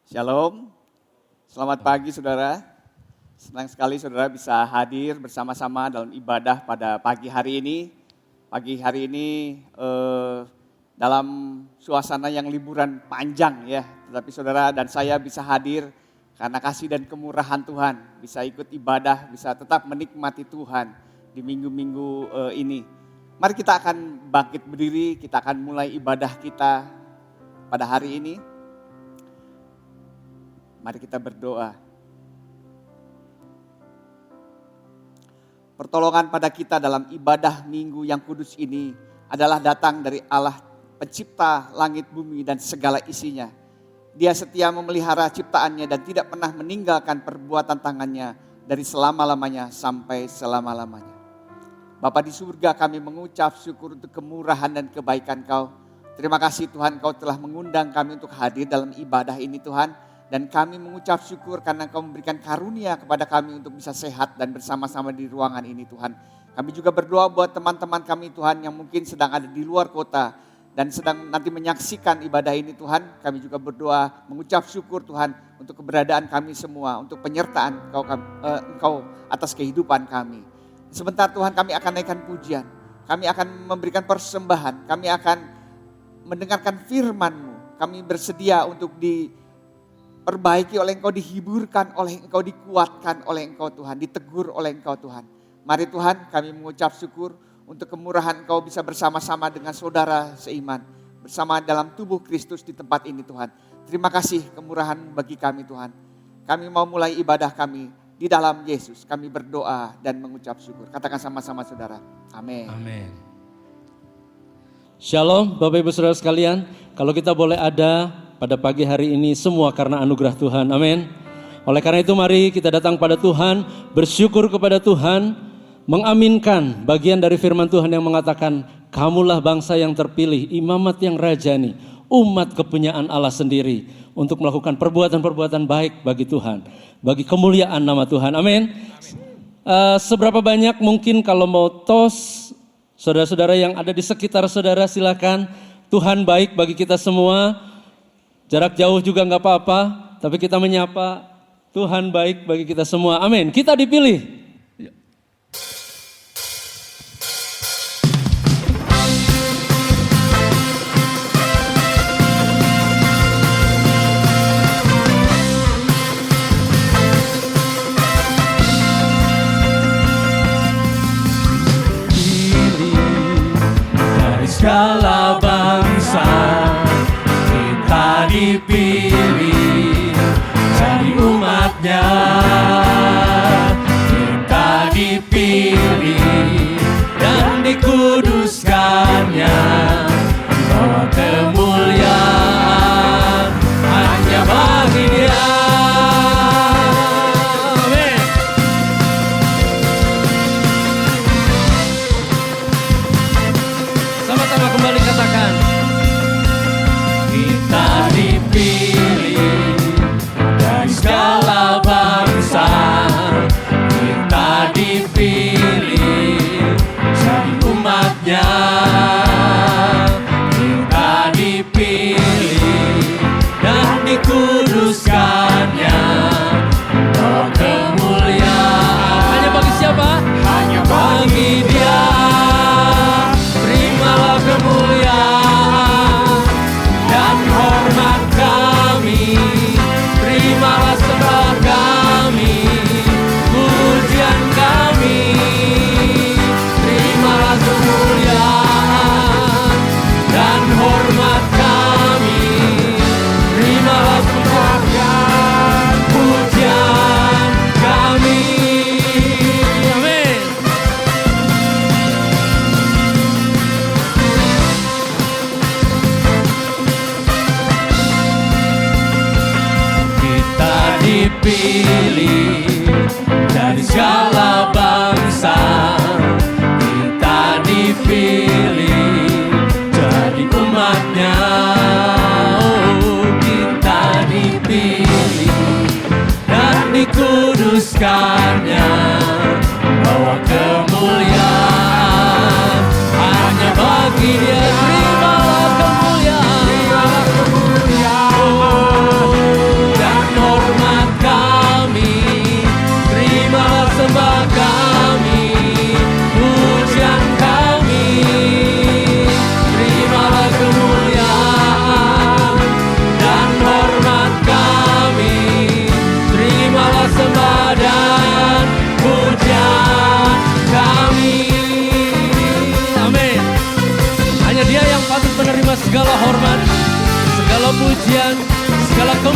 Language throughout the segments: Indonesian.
Shalom, selamat pagi saudara. Senang sekali saudara bisa hadir bersama-sama dalam ibadah pada pagi hari ini. Pagi hari ini dalam suasana yang liburan panjang ya. Tetapi saudara dan saya bisa hadir karena kasih dan kemurahan Tuhan. Bisa ikut ibadah, bisa tetap menikmati Tuhan di minggu-minggu ini. Mari kita akan bangkit berdiri, kita akan mulai ibadah kita pada hari ini. Mari kita berdoa. Pertolongan pada kita dalam ibadah minggu yang kudus ini adalah datang dari Allah pencipta langit bumi dan segala isinya. Dia setia memelihara ciptaannya dan tidak pernah meninggalkan perbuatan tangannya dari selama-lamanya sampai selama-lamanya. Bapa di surga, kami mengucap syukur untuk kemurahan dan kebaikan Kau. Terima kasih Tuhan, Kau telah mengundang kami untuk hadir dalam ibadah ini Tuhan. Dan kami mengucap syukur karena Kau memberikan karunia kepada kami untuk bisa sehat dan bersama-sama di ruangan ini Tuhan. Kami juga berdoa buat teman-teman kami Tuhan yang mungkin sedang ada di luar kota dan sedang nanti menyaksikan ibadah ini Tuhan. Kami juga berdoa mengucap syukur Tuhan untuk keberadaan kami semua, untuk penyertaan Engkau atas kehidupan kami. Sebentar Tuhan kami akan naikkan pujian, kami akan memberikan persembahan, kami akan mendengarkan firman-Mu. Kami bersedia untuk diperbaiki oleh Engkau, dihiburkan oleh Engkau, dikuatkan oleh Engkau Tuhan, ditegur oleh Engkau Tuhan. Mari Tuhan kami mengucap syukur untuk kemurahan Engkau bisa bersama-sama dengan saudara seiman. Bersama dalam tubuh Kristus di tempat ini Tuhan. Terima kasih kemurahan bagi kami Tuhan. Kami mau mulai ibadah kami di dalam Yesus. Kami berdoa dan mengucap syukur. Katakan sama-sama saudara. Amin. Amin. Shalom Bapak Ibu Saudara sekalian. Kalau kita boleh ada pada pagi hari ini semua karena anugerah Tuhan, amin. Oleh karena itu mari kita datang pada Tuhan, bersyukur kepada Tuhan, mengaminkan bagian dari firman Tuhan yang mengatakan, kamulah bangsa yang terpilih, imamat yang rajani, umat kepunyaan Allah sendiri, untuk melakukan perbuatan-perbuatan baik bagi Tuhan, bagi kemuliaan nama Tuhan, amin. Seberapa banyak mungkin kalau mau tos, saudara-saudara yang ada di sekitar saudara silakan, Tuhan baik bagi kita semua. Jarak jauh juga gak apa-apa, tapi kita menyapa Tuhan baik bagi kita semua. Amin. Kita dipilih. Pilih dari segala bangsa, dipilih jadi umatnya, kita dipilih dan dikuduskannya, bawa kemuliaan hanya bagi Dia. Amin. Sama-sama kembali katakan. Kita dipilih dari segala bangsa, kita dipilih jadi umatnya, kita dipilih dan dikuduskannya, bawa kemuliaan hanya bagi siapa? Hanya bagi Dia. Terimalah kemuliaan dan hormat kami, terimalah sembah kami, pujian kami, terimalah kemuliaan dan hormat kami, terimalah sembah dan pujian kami. Amin. Dipilih dari segala bangsa, kita dipilih jadi umatnya, kita dipilih dan dikuduskannya, bawa kemuliaan hanya bagi Dia. Terimalah kemuliaan,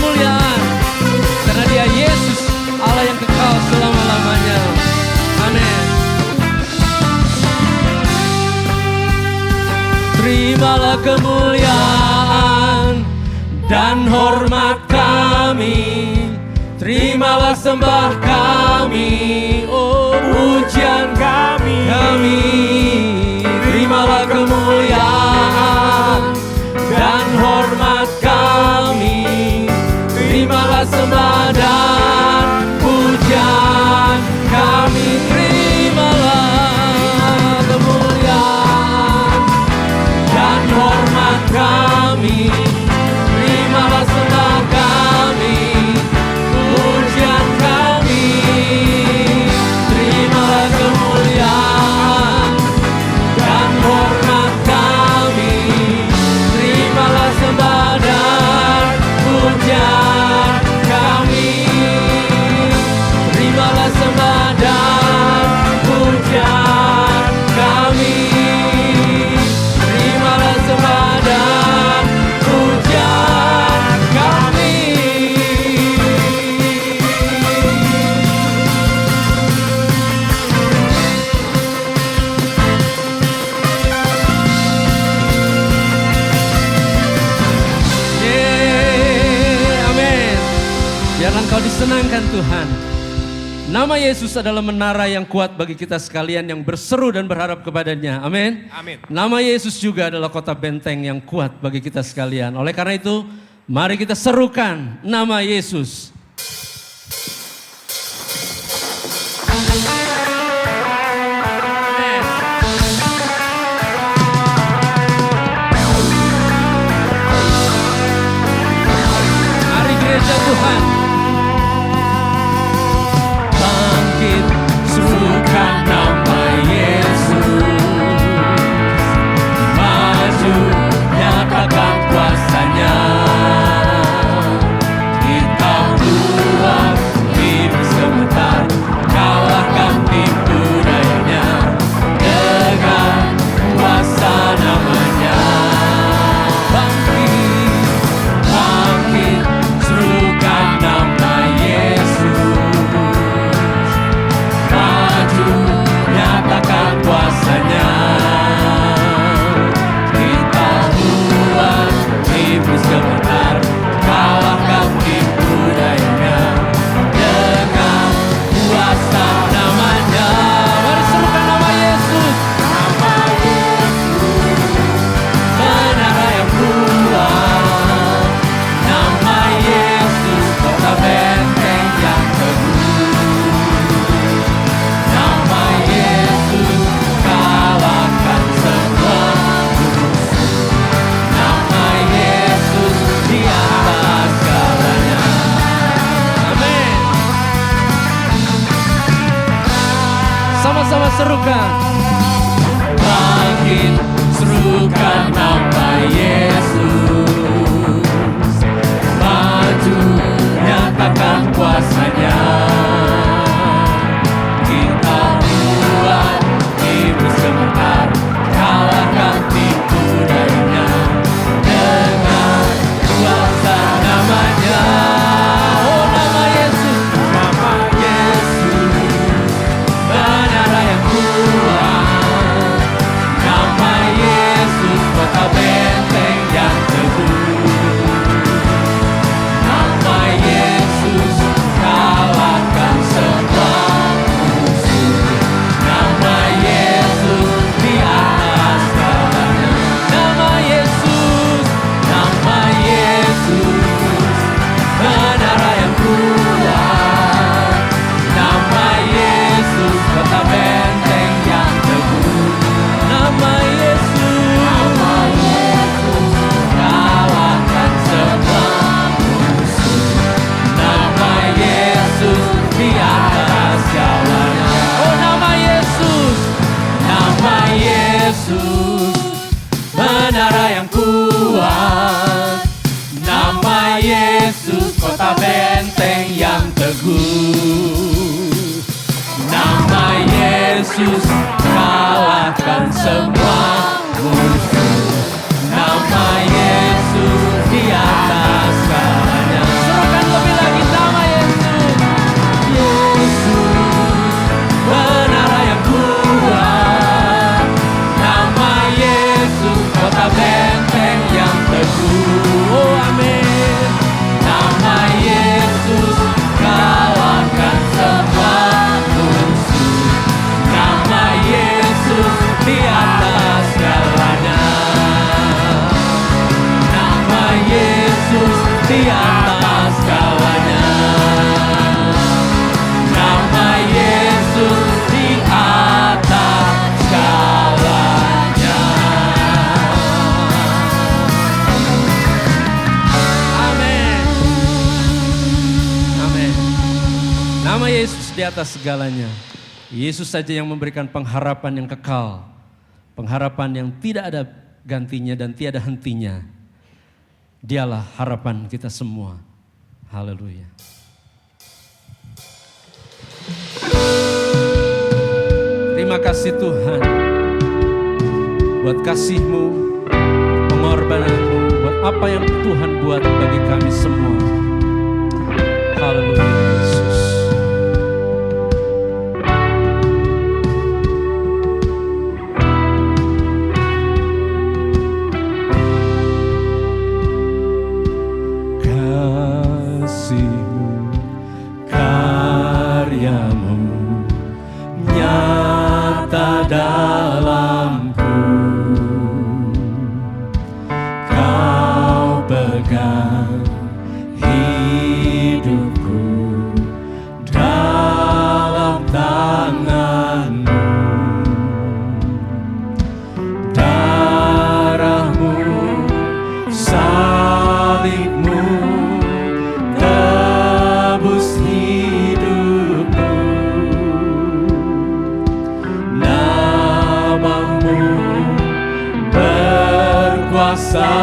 kemuliaan. Karena Dia Yesus, Allah yang kekal selama-lamanya. Amin. Terimalah kemuliaan dan hormat kami, terimalah sembah kami, oh pujian kami. Terimalah kemuliaan dan hormat kami, terimalah sembah dan pujian kami. Terimalah kemuliaan dan hormat kami, terimalah sembah kami, pujian kami. Terimalah kemuliaan dan hormat kami, terimalah sembah dan pujian kami. Terimalah sembah dan pujian kami. Terimalah sembah dan pujian kami. Amin. Biarlah Engkau disenangkan Tuhan. Nama Yesus adalah menara yang kuat bagi kita sekalian yang berseru dan berharap kepadanya. Amin. Amin. Nama Yesus juga adalah kota benteng yang kuat bagi kita sekalian. Oleh karena itu, mari kita serukan nama Yesus. Mari gereja Tuhan. Bangkit, serukan nama Yesus. Maju, nyatakan kuasanya. Kita buat iblis gemetar, kalahkan tipu dayanya. Dengan kuasa namanya. Bangkit, bangkit, serukan nama Yesus. Maju, nyatakan kuasanya. Kita buat iblis gemetar, kalahkan tipu dayanya. Dengan kuasa namanya. Mari serukan nama Yesus. Nama Yesus, menara yang kuat. Nama Yesus, kota benteng yang teguh. Nama Yesus, kalahkan semua musuh. Nama Yesus, di atas segalanya. Amin. Sama-sama serukan. Bangkit, serukan nama Yesus. Maju, nyatakan kuasanya. Kita buat iblis gemetar, kalahkan tipu dayanya. Dengan kuasa namanya. Oh nama Yesus, nama Yesus, menara yang kuat. Nama Yesus, kota benteng yang teguh. Nama Yesus, kalahkan semua musuh. Nama Yesus, di atas segalanya. Nama Yesus, nama Yesus, menara yang kuat. Nama Yesus, kota benteng yang teguh. Nama Yesus, kalahkan semua musuh. Nama Yesus, di atas segalanya. Oh nama Yesus, nama Yesus, menara yang kuat. Nama Yesus, kota benteng yang teguh. Nama Yesus, kalahkan semua musuh. Nama Yesus, di atas segalanya. Nama Yesus di atas segalanya. Yesus saja yang memberikan pengharapan yang kekal. Pengharapan yang tidak ada gantinya dan tiada hentinya. Dialah harapan kita semua. Haleluya. Terima kasih Tuhan buat kasih-Mu, pengorbanan-Mu, buat apa yang Tuhan buat bagi kami semua. Haleluya Yesus. Kasih-Mu, karya-Mu nyata dalamku. Kau pegang hidupku dalam tangan-Mu. Darah-Mu, salib-Mu tebus hidupku. Nama-Mu berkuasa,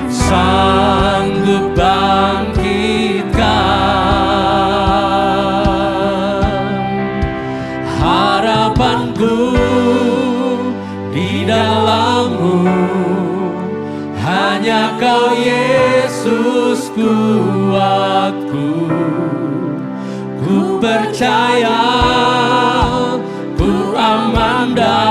sanggup bangkitkan. Harapanku di dalam-Mu, hanya Kau Yesus kuatku. Ku percaya, ku aman dalam-Mu.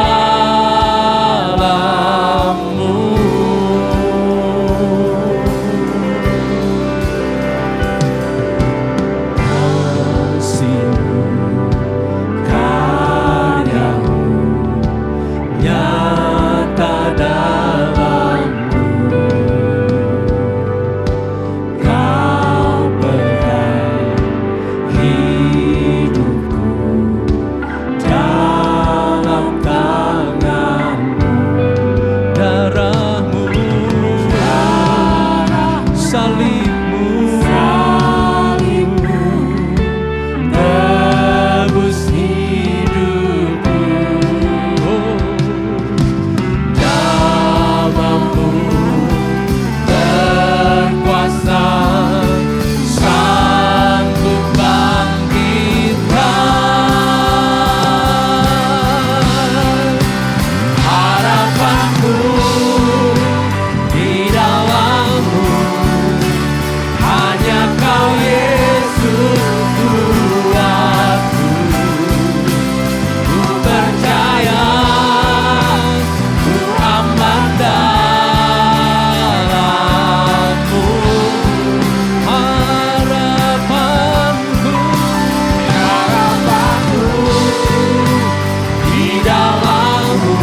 Kasih-Mu, karya-Mu nyata dalamku. Kau pegang hidupku dalam tangan-Mu. Darah-Mu, salib-Mu tebus hidupku. Nama-Mu berkuasa, sanggup bangkitkan. Harapanku di dalam-Mu, hanya Kau Yesus kuatku. Ku percaya, ku aman dalam-Mu. Harapanku di dalam-Mu,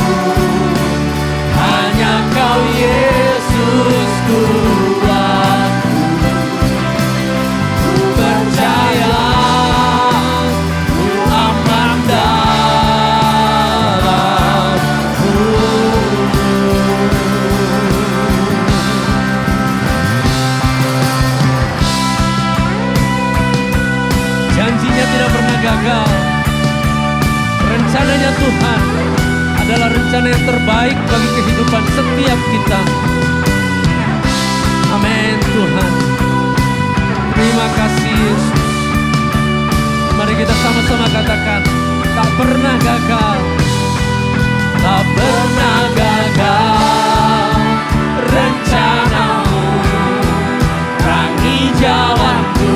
hanya Kau Yesus kuatku. Ku percaya, ku aman dalam-Mu. Janjinya tidak pernah gagal. Rencananya Tuhan adalah rencana yang terbaik bagi kehidupan setiap kita. Amin Tuhan. Terima kasih Yesus. Mari kita sama-sama katakan, tak pernah gagal. Tak pernah gagal rencana-Mu. Terangi jalanku,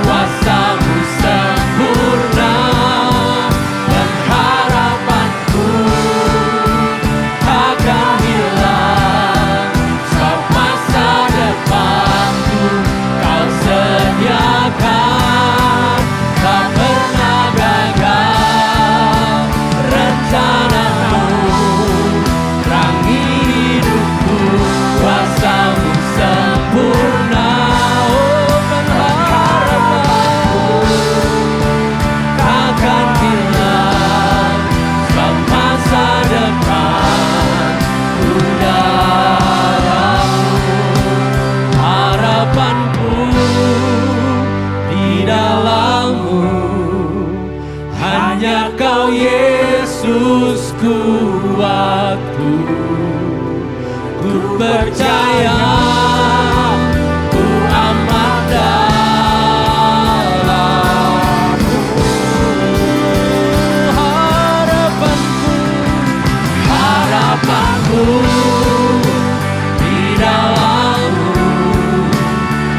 kuasa-Mu sempurna. Pengharapanku takkan hilang. Sebab masa depanku Kau sediakan. Tak pernah gagal rencana-Mu. Terangi percaya, ku aman dalammu. Harapanku di dalammu,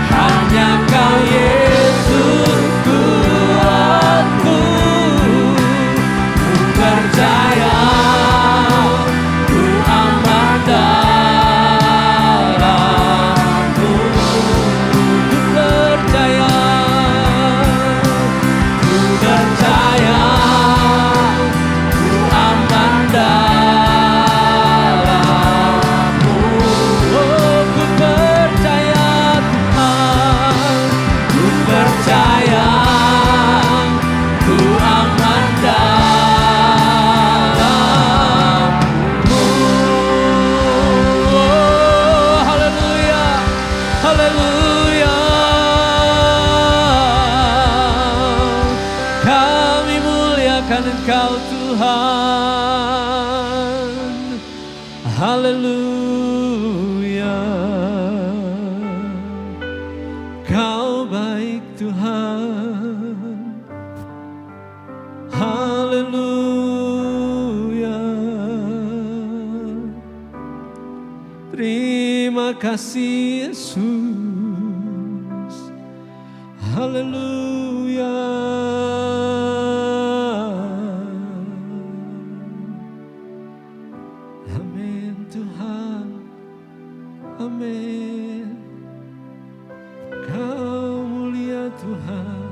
hanya Kau Yesus Tuhanku. Ku percaya, ku aman dalammu. Ku percaya, ku percaya, ku aman dalammu. Oh, ku percaya Tuhan, ku percaya, ku aman dalammu. Oh, haleluya, haleluya. Kami muliakan Engkau Tuhan. Haleluya. Kau baik Tuhan. Haleluya. Terima kasih Yesus. Haleluya. Amin Tuhan. Amin. Kau mulia Tuhan.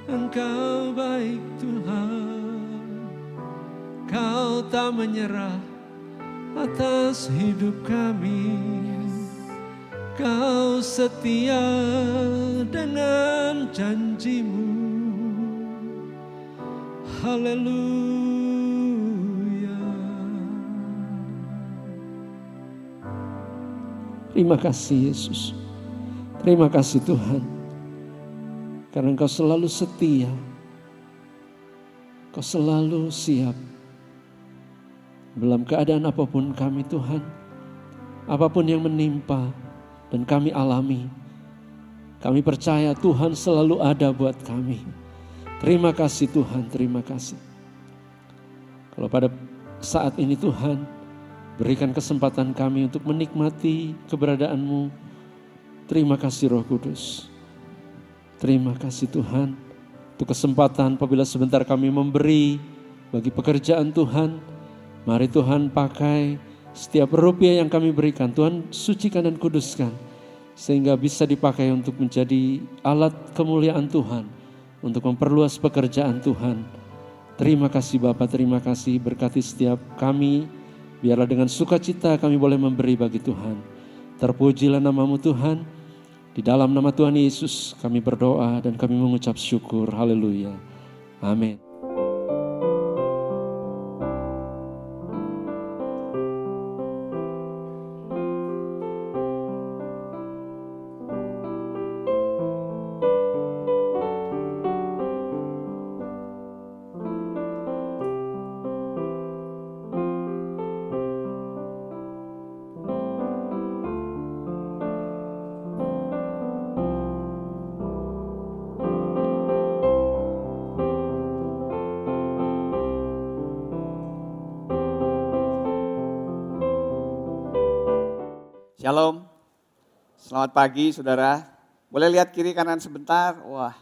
Engkau baik Tuhan. Kau tak menyerah atas hidup kami. Kau setia dengan janjimu. Haleluya. Terima kasih Yesus. Terima kasih Tuhan. Karena Engkau selalu setia. Engkau selalu siap. Dalam keadaan apapun kami Tuhan. Apapun yang menimpa dan kami alami. Kami percaya Tuhan selalu ada buat kami. Terima kasih Tuhan, terima kasih. Kalau pada saat ini Tuhan, berikan kesempatan kami untuk menikmati keberadaan-Mu. Terima kasih Roh Kudus. Terima kasih Tuhan untuk kesempatan apabila sebentar kami memberi bagi pekerjaan Tuhan. Mari Tuhan pakai setiap rupiah yang kami berikan. Tuhan sucikan dan kuduskan. Sehingga bisa dipakai untuk menjadi alat kemuliaan Tuhan. Untuk memperluas pekerjaan Tuhan. Terima kasih Bapa, terima kasih berkati setiap kami. Biarlah dengan sukacita kami boleh memberi bagi Tuhan. Terpujilah nama-Mu Tuhan. Di dalam nama Tuhan Yesus kami berdoa dan kami mengucap syukur. Haleluya. Amin. Shalom, selamat pagi saudara. Boleh lihat kiri kanan sebentar? Wah,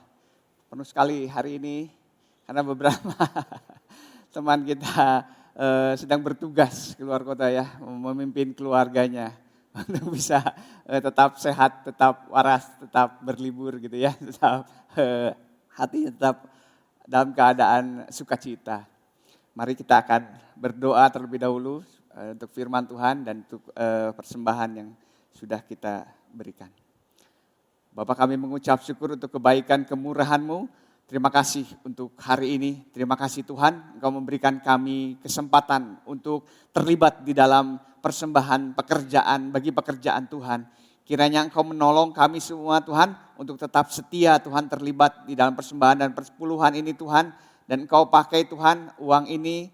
penuh sekali hari ini. Karena beberapa teman kita sedang bertugas keluar kota ya. Memimpin keluarganya. Untuk bisa tetap sehat, tetap waras, tetap berlibur gitu ya. Tetap hati tetap dalam keadaan sukacita. Mari kita akan berdoa terlebih dahulu. Untuk firman Tuhan dan untuk persembahan yang sudah kita berikan. Bapa, kami mengucap syukur untuk kebaikan kemurahan-Mu. Terima kasih untuk hari ini. Terima kasih Tuhan, Engkau memberikan kami kesempatan untuk terlibat di dalam persembahan pekerjaan bagi pekerjaan Tuhan. Kiranya Engkau menolong kami semua Tuhan untuk tetap setia Tuhan terlibat di dalam persembahan dan persepuluhan ini Tuhan. Dan Engkau pakai Tuhan uang ini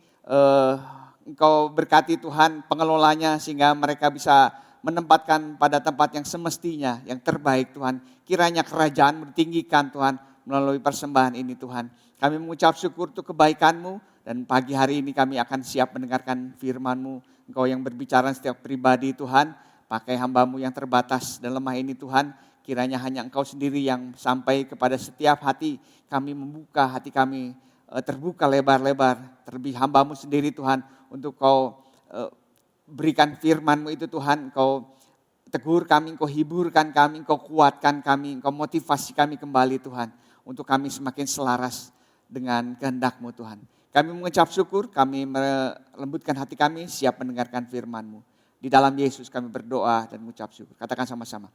Engkau berkati Tuhan pengelolanya sehingga mereka bisa menempatkan pada tempat yang semestinya, yang terbaik Tuhan. Kiranya kerajaan ditinggikan Tuhan melalui persembahan ini Tuhan. Kami mengucap syukur untuk kebaikan-Mu dan pagi hari ini kami akan siap mendengarkan firman-Mu. Engkau yang berbicara setiap pribadi Tuhan, pakai hamba-Mu yang terbatas dan lemah ini Tuhan. Kiranya hanya Engkau sendiri yang sampai kepada setiap hati kami membuka hati kami terbuka lebar-lebar. Terlebih hamba-Mu sendiri Tuhan untuk Kau berikan firman-Mu itu Tuhan. Engkau tegur kami, Engkau hiburkan kami, Engkau kuatkan kami, Engkau motivasi kami kembali Tuhan. Untuk kami semakin selaras dengan kehendak-Mu Tuhan. Kami mengucap syukur, kami melembutkan hati kami, siap mendengarkan firman-Mu. Di dalam Yesus kami berdoa dan mengucap syukur. Katakan sama-sama.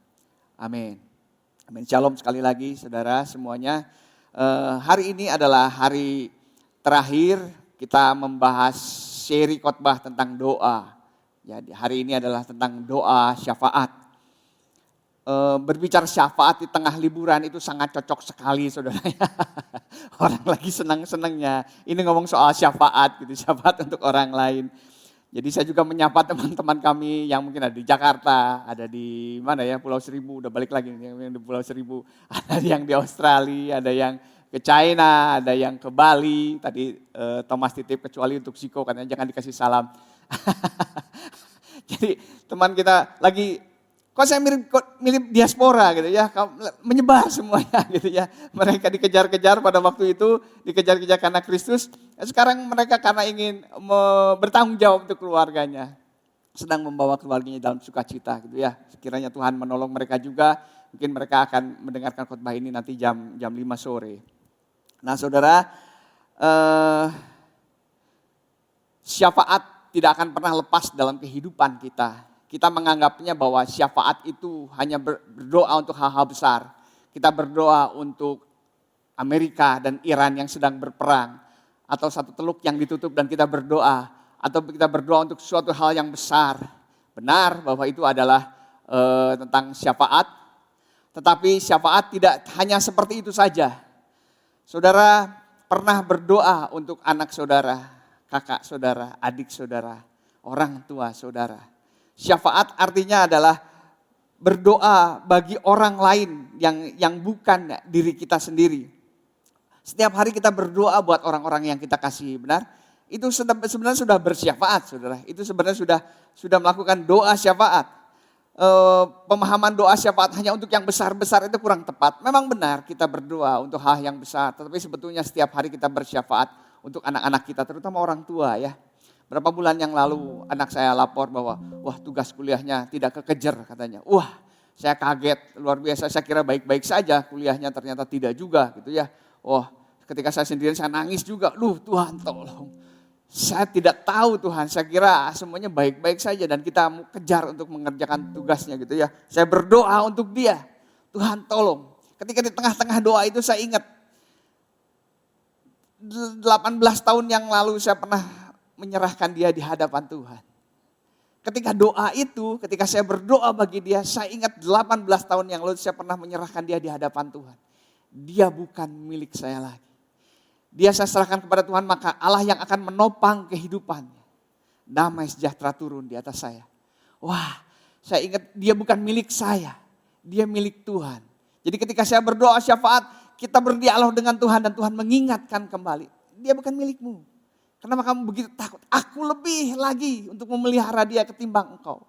Amin. Amin. Shalom sekali lagi saudara semuanya. Hari ini adalah hari terakhir kita membahas seri khotbah tentang doa. Jadi hari ini adalah tentang doa syafaat. Berbicara syafaat di tengah liburan itu sangat cocok sekali saudara. Orang lagi senang-senangnya. Ini ngomong soal syafaat gitu, syafaat untuk orang lain. Jadi saya juga menyapa teman-teman kami yang mungkin ada di Jakarta, ada di mana ya, Pulau Seribu, udah balik lagi yang di Pulau Seribu. Ada yang di Australia, ada yang ke China, ada yang ke Bali. Tadi Thomas titip kecuali untuk Siko katanya jangan dikasih salam. Jadi teman kita lagi, kok saya mirip diaspora gitu ya, menyebar semuanya gitu ya. Mereka dikejar-kejar pada waktu itu, dikejar-kejar karena Kristus. Sekarang mereka karena ingin bertanggung jawab untuk keluarganya. Sedang membawa keluarganya dalam sukacita gitu ya. Sekiranya Tuhan menolong mereka juga, mungkin mereka akan mendengarkan khotbah ini nanti jam 5 sore. Nah saudara, syafaat tidak akan pernah lepas dalam kehidupan kita. Kita menganggapnya bahwa syafaat itu hanya berdoa untuk hal-hal besar. Kita berdoa untuk Amerika dan Iran yang sedang berperang. Atau satu teluk yang ditutup dan kita berdoa. Atau kita berdoa untuk suatu hal yang besar. Benar bahwa itu adalah tentang syafaat. Tetapi syafaat tidak hanya seperti itu saja. Saudara pernah berdoa untuk anak saudara, kakak saudara, adik saudara, orang tua saudara. Syafaat artinya adalah berdoa bagi orang lain yang bukan diri kita sendiri. Setiap hari kita berdoa buat orang-orang yang kita kasih, benar? Itu sebenarnya sudah bersyafaat, saudara. Itu sebenarnya sudah melakukan doa syafaat. Pemahaman doa syafaat hanya untuk yang besar-besar itu kurang tepat. Memang benar kita berdoa untuk hal yang besar, tetapi sebetulnya setiap hari kita bersyafaat untuk anak-anak kita, terutama orang tua ya. Berapa bulan yang lalu anak saya lapor bahwa wah tugas kuliahnya tidak kekejar katanya. Wah saya kaget luar biasa, saya kira baik-baik saja kuliahnya ternyata tidak juga gitu ya. Wah ketika saya sendirian saya nangis juga, Tuhan tolong. Saya tidak tahu Tuhan, saya kira semuanya baik-baik saja dan kita mau kejar untuk mengerjakan tugasnya gitu ya. Saya berdoa untuk dia, Tuhan tolong. Ketika di tengah-tengah doa itu saya ingat 18 tahun yang lalu saya pernah menyerahkan dia di hadapan Tuhan. Ketika doa itu, ketika saya berdoa bagi dia, saya ingat 18 tahun yang lalu saya pernah menyerahkan dia di hadapan Tuhan. Dia bukan milik saya lagi. Dia saya serahkan kepada Tuhan, maka Allah yang akan menopang kehidupannya. Damai sejahtera turun di atas saya. Wah, saya ingat dia bukan milik saya, dia milik Tuhan. Jadi ketika saya berdoa syafaat, kita berdialog dengan Tuhan dan Tuhan mengingatkan kembali. Dia bukan milikmu. Kenapa kamu begitu takut? Aku lebih lagi untuk memelihara dia ketimbang engkau.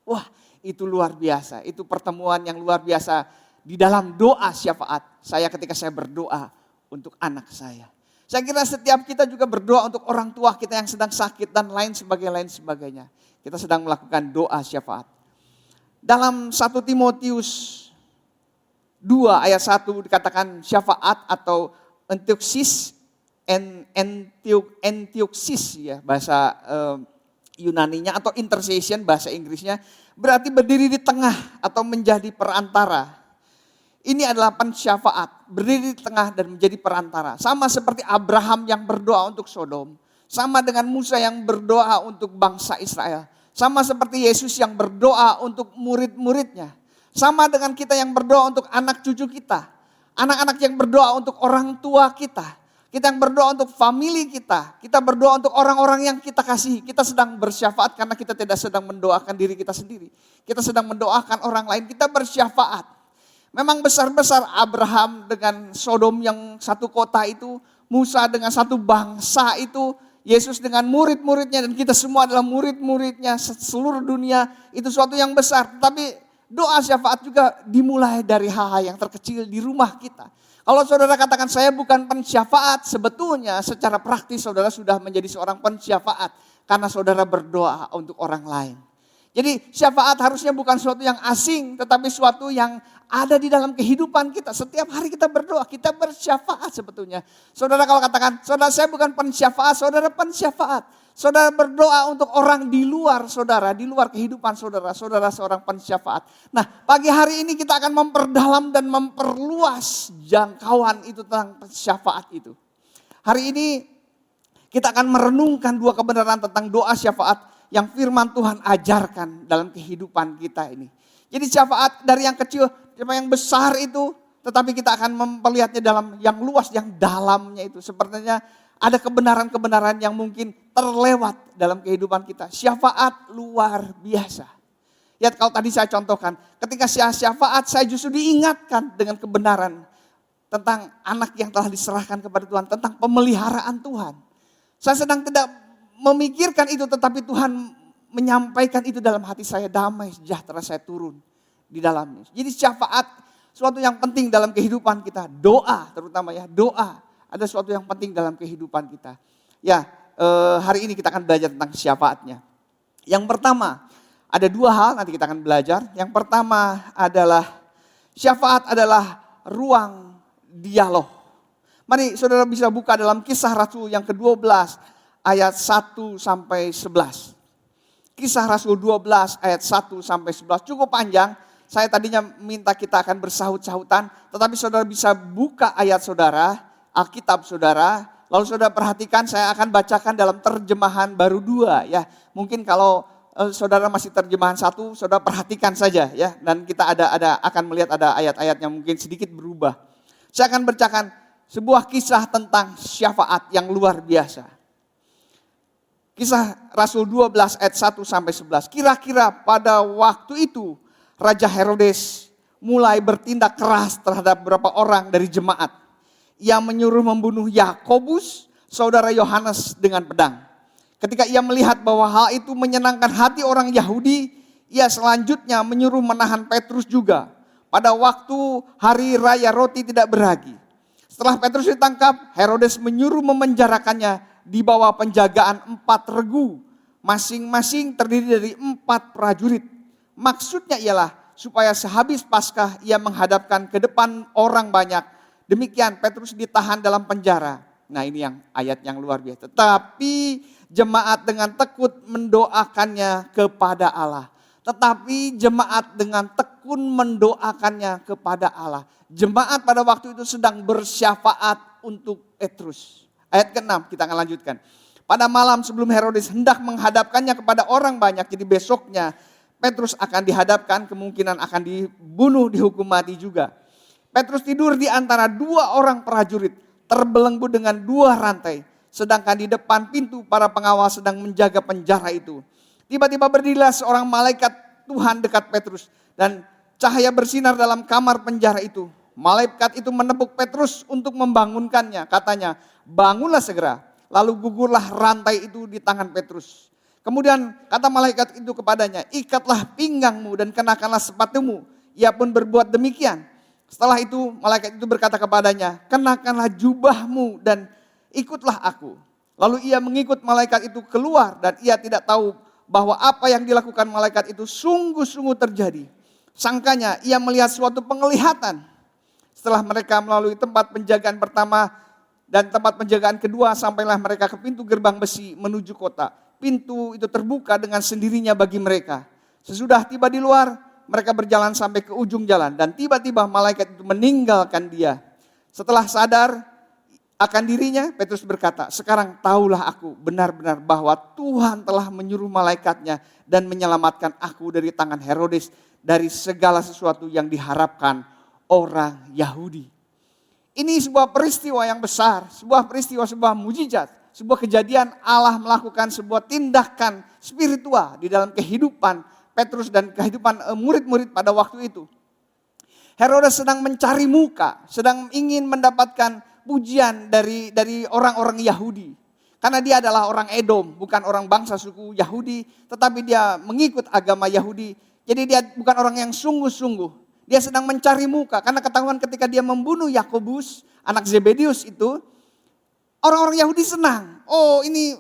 Wah itu luar biasa. Itu pertemuan yang luar biasa di dalam doa syafaat. Saya ketika saya berdoa untuk anak saya. Saya kira setiap kita juga berdoa untuk orang tua kita yang sedang sakit dan lain sebagainya. Kita sedang melakukan doa syafaat. Dalam 1 Timotius 2 ayat 1 dikatakan syafaat atau enteuksis. Enteuksis ya bahasa Yunaninya atau intercession bahasa Inggrisnya berarti berdiri di tengah atau menjadi perantara. Ini adalah pensyafaat, berdiri di tengah dan menjadi perantara. Sama seperti Abraham yang berdoa untuk Sodom, sama dengan Musa yang berdoa untuk bangsa Israel, sama seperti Yesus yang berdoa untuk murid-muridnya, sama dengan kita yang berdoa untuk anak cucu kita, anak-anak yang berdoa untuk orang tua kita. Kita yang berdoa untuk family kita berdoa untuk orang-orang yang kita kasihi. Kita sedang bersyafaat karena kita tidak sedang mendoakan diri kita sendiri. Kita sedang mendoakan orang lain, kita bersyafaat. Memang besar-besar Abraham dengan Sodom yang satu kota itu, Musa dengan satu bangsa itu, Yesus dengan murid-muridnya dan kita semua adalah murid-muridnya seluruh dunia, itu suatu yang besar. Tapi doa syafaat juga dimulai dari hal-hal yang terkecil di rumah kita. Kalau saudara katakan saya bukan pensyafaat, sebetulnya secara praktis saudara sudah menjadi seorang pensyafaat karena saudara berdoa untuk orang lain. Jadi syafaat harusnya bukan sesuatu yang asing, tetapi sesuatu yang ada di dalam kehidupan kita. Setiap hari kita berdoa, kita bersyafaat sebetulnya. Saudara kalau katakan, saudara saya bukan pensyafaat, saudara pensyafaat. Saudara berdoa untuk orang di luar saudara, di luar kehidupan saudara, saudara seorang pensyafaat. Nah, pagi hari ini kita akan memperdalam dan memperluas jangkauan itu tentang pensyafaat itu. Hari ini kita akan merenungkan dua kebenaran tentang doa syafaat yang firman Tuhan ajarkan dalam kehidupan kita ini. Jadi syafaat dari yang kecil sampai yang besar itu, tetapi kita akan melihatnya dalam yang luas, yang dalamnya itu. Sepertinya ada kebenaran-kebenaran yang mungkin terlewat dalam kehidupan kita. Syafaat luar biasa. Ya kalau tadi saya contohkan, ketika saya syafaat saya justru diingatkan dengan kebenaran tentang anak yang telah diserahkan kepada Tuhan, tentang pemeliharaan Tuhan. Saya sedang tidak memikirkan itu, tetapi Tuhan menyampaikan itu dalam hati saya, damai sejahtera saya turun di dalamnya. Jadi syafaat suatu yang penting dalam kehidupan kita, doa terutama ya, doa. Ada sesuatu yang penting dalam kehidupan kita. Ya, hari ini kita akan belajar tentang syafaatnya. Yang pertama, ada dua hal nanti kita akan belajar. Yang pertama adalah syafaat adalah ruang dialog. Mari saudara bisa buka dalam Kisah Rasul yang ke-12 ayat 1 sampai 11. Kisah Rasul 12 ayat 1 sampai 11 cukup panjang. Saya tadinya minta kita akan bersahut-sahutan, tetapi saudara bisa buka ayat saudara, Alkitab saudara, lalu saudara perhatikan saya akan bacakan dalam terjemahan baru 2 ya. Mungkin kalau saudara masih terjemahan 1, saudara perhatikan saja ya. Dan kita akan melihat ada ayat-ayat yang mungkin sedikit berubah. Saya akan bacakan sebuah kisah tentang syafaat yang luar biasa. Kisah Rasul 12 ayat 1 sampai 11. Kira-kira pada waktu itu Raja Herodes mulai bertindak keras terhadap beberapa orang dari jemaat. Ia menyuruh membunuh Yakobus, saudara Yohanes dengan pedang. Ketika ia melihat bahwa hal itu menyenangkan hati orang Yahudi, ia selanjutnya menyuruh menahan Petrus juga. Pada waktu hari raya roti tidak beragi. Setelah Petrus ditangkap, Herodes menyuruh memenjarakannya di bawah penjagaan 4 regu. Masing-masing terdiri dari 4 prajurit. Maksudnya ialah supaya sehabis Paskah ia menghadapkan ke depan orang banyak. Demikian Petrus ditahan dalam penjara. Nah ini yang ayat yang luar biasa. Tetapi jemaat dengan tekun mendoakannya kepada Allah. Tetapi jemaat dengan tekun mendoakannya kepada Allah. Jemaat pada waktu itu sedang bersyafaat untuk Petrus. Ayat ke-6 kita akan lanjutkan. Pada malam sebelum Herodes hendak menghadapkannya kepada orang banyak. Jadi besoknya Petrus akan dihadapkan, kemungkinan akan dibunuh, dihukum mati juga. Petrus tidur di antara 2 orang prajurit, terbelenggu dengan 2 rantai. Sedangkan di depan pintu para pengawal sedang menjaga penjara itu. Tiba-tiba berdirilah seorang malaikat Tuhan dekat Petrus. Dan cahaya bersinar dalam kamar penjara itu. Malaikat itu menepuk Petrus untuk membangunkannya. Katanya, bangunlah segera. Lalu gugurlah rantai itu di tangan Petrus. Kemudian kata malaikat itu kepadanya, ikatlah pinggangmu dan kenakanlah sepatumu. Ia pun berbuat demikian. Setelah itu malaikat itu berkata kepadanya, kenakanlah jubahmu dan ikutlah aku. Lalu ia mengikut malaikat itu keluar dan ia tidak tahu bahwa apa yang dilakukan malaikat itu sungguh-sungguh terjadi. Sangkanya ia melihat suatu penglihatan. Setelah mereka melalui tempat penjagaan pertama dan tempat penjagaan kedua, sampailah mereka ke pintu gerbang besi menuju kota. Pintu itu terbuka dengan sendirinya bagi mereka. Sesudah tiba di luar, mereka berjalan sampai ke ujung jalan dan tiba-tiba malaikat itu meninggalkan dia. Setelah sadar akan dirinya, Petrus berkata, sekarang tahulah aku benar-benar bahwa Tuhan telah menyuruh malaikatnya dan menyelamatkan aku dari tangan Herodes, dari segala sesuatu yang diharapkan orang Yahudi. Ini sebuah peristiwa yang besar, sebuah peristiwa, sebuah mujizat, sebuah kejadian Allah melakukan sebuah tindakan spiritual di dalam kehidupan Petrus dan kehidupan murid-murid pada waktu itu. Herodes sedang mencari muka, sedang ingin mendapatkan pujian dari orang-orang Yahudi. Karena dia adalah orang Edom, bukan orang bangsa suku Yahudi, tetapi dia mengikut agama Yahudi. Jadi dia bukan orang yang sungguh-sungguh. Dia sedang mencari muka, karena ketahuan ketika dia membunuh Yakobus, anak Zebedius itu, orang-orang Yahudi senang. Oh ini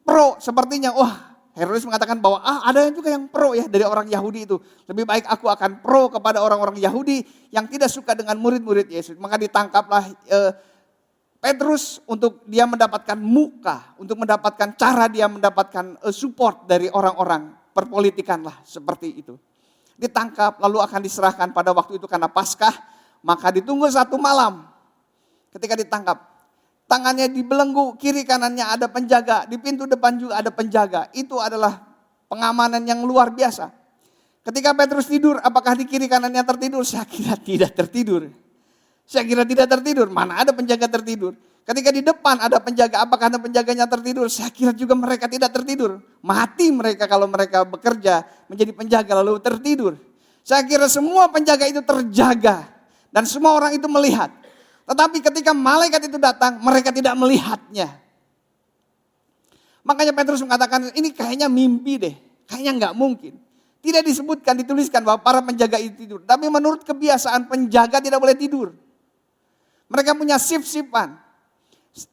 pro sepertinya, wah Herodes mengatakan bahwa ada juga yang pro ya dari orang Yahudi itu. Lebih baik aku akan pro kepada orang-orang Yahudi yang tidak suka dengan murid-murid Yesus. Maka ditangkaplah Petrus untuk dia mendapatkan muka, untuk mendapatkan cara dia mendapatkan support dari orang-orang perpolitikan lah seperti itu. Ditangkap lalu akan diserahkan pada waktu itu karena Paskah, maka ditunggu 1 malam. Ketika ditangkap, tangannya dibelenggu, kiri kanannya ada penjaga, di pintu depan juga ada penjaga. Itu adalah pengamanan yang luar biasa. Ketika Petrus tidur, apakah di kiri kanannya tertidur? Saya kira tidak tertidur. Saya kira tidak tertidur, mana ada penjaga tertidur. Ketika di depan ada penjaga, apakah ada penjaganya tertidur? Saya kira juga mereka tidak tertidur. Mati mereka kalau mereka bekerja menjadi penjaga lalu tertidur. Saya kira semua penjaga itu terjaga dan semua orang itu melihat. Tetapi ketika malaikat itu datang, mereka tidak melihatnya. Makanya Petrus mengatakan, ini kayaknya mimpi deh, kayaknya nggak mungkin. Tidak disebutkan, dituliskan bahwa para penjaga itu tidur. Tapi menurut kebiasaan penjaga tidak boleh tidur. Mereka punya shift-shiftan.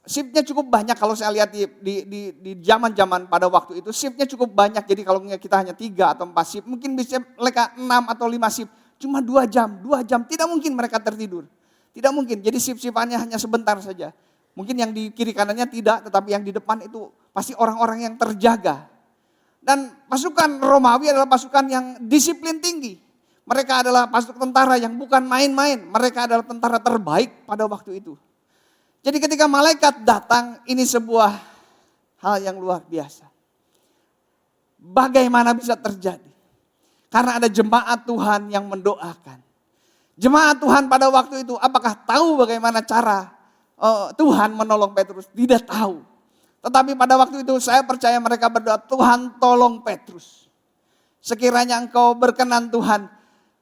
Shiftnya cukup banyak kalau saya lihat di zaman-zaman pada waktu itu. Shiftnya cukup banyak, jadi kalau kita hanya 3 atau 4 shift, mungkin bisa mereka 6 atau 5 shift. Cuma 2 jam, tidak mungkin mereka tertidur. Tidak mungkin, jadi shift-shiftannya hanya sebentar saja. Mungkin yang di kiri kanannya tidak, tetapi yang di depan itu pasti orang-orang yang terjaga. Dan pasukan Romawi adalah pasukan yang disiplin tinggi. Mereka adalah pasukan tentara yang bukan main-main. Mereka adalah tentara terbaik pada waktu itu. Jadi ketika malaikat datang, ini sebuah hal yang luar biasa. Bagaimana bisa terjadi? Karena ada jemaat Tuhan yang mendoakan. Jemaat Tuhan pada waktu itu apakah tahu bagaimana cara Tuhan menolong Petrus? Tidak tahu. Tetapi pada waktu itu saya percaya mereka berdoa, Tuhan tolong Petrus. Sekiranya engkau berkenan Tuhan,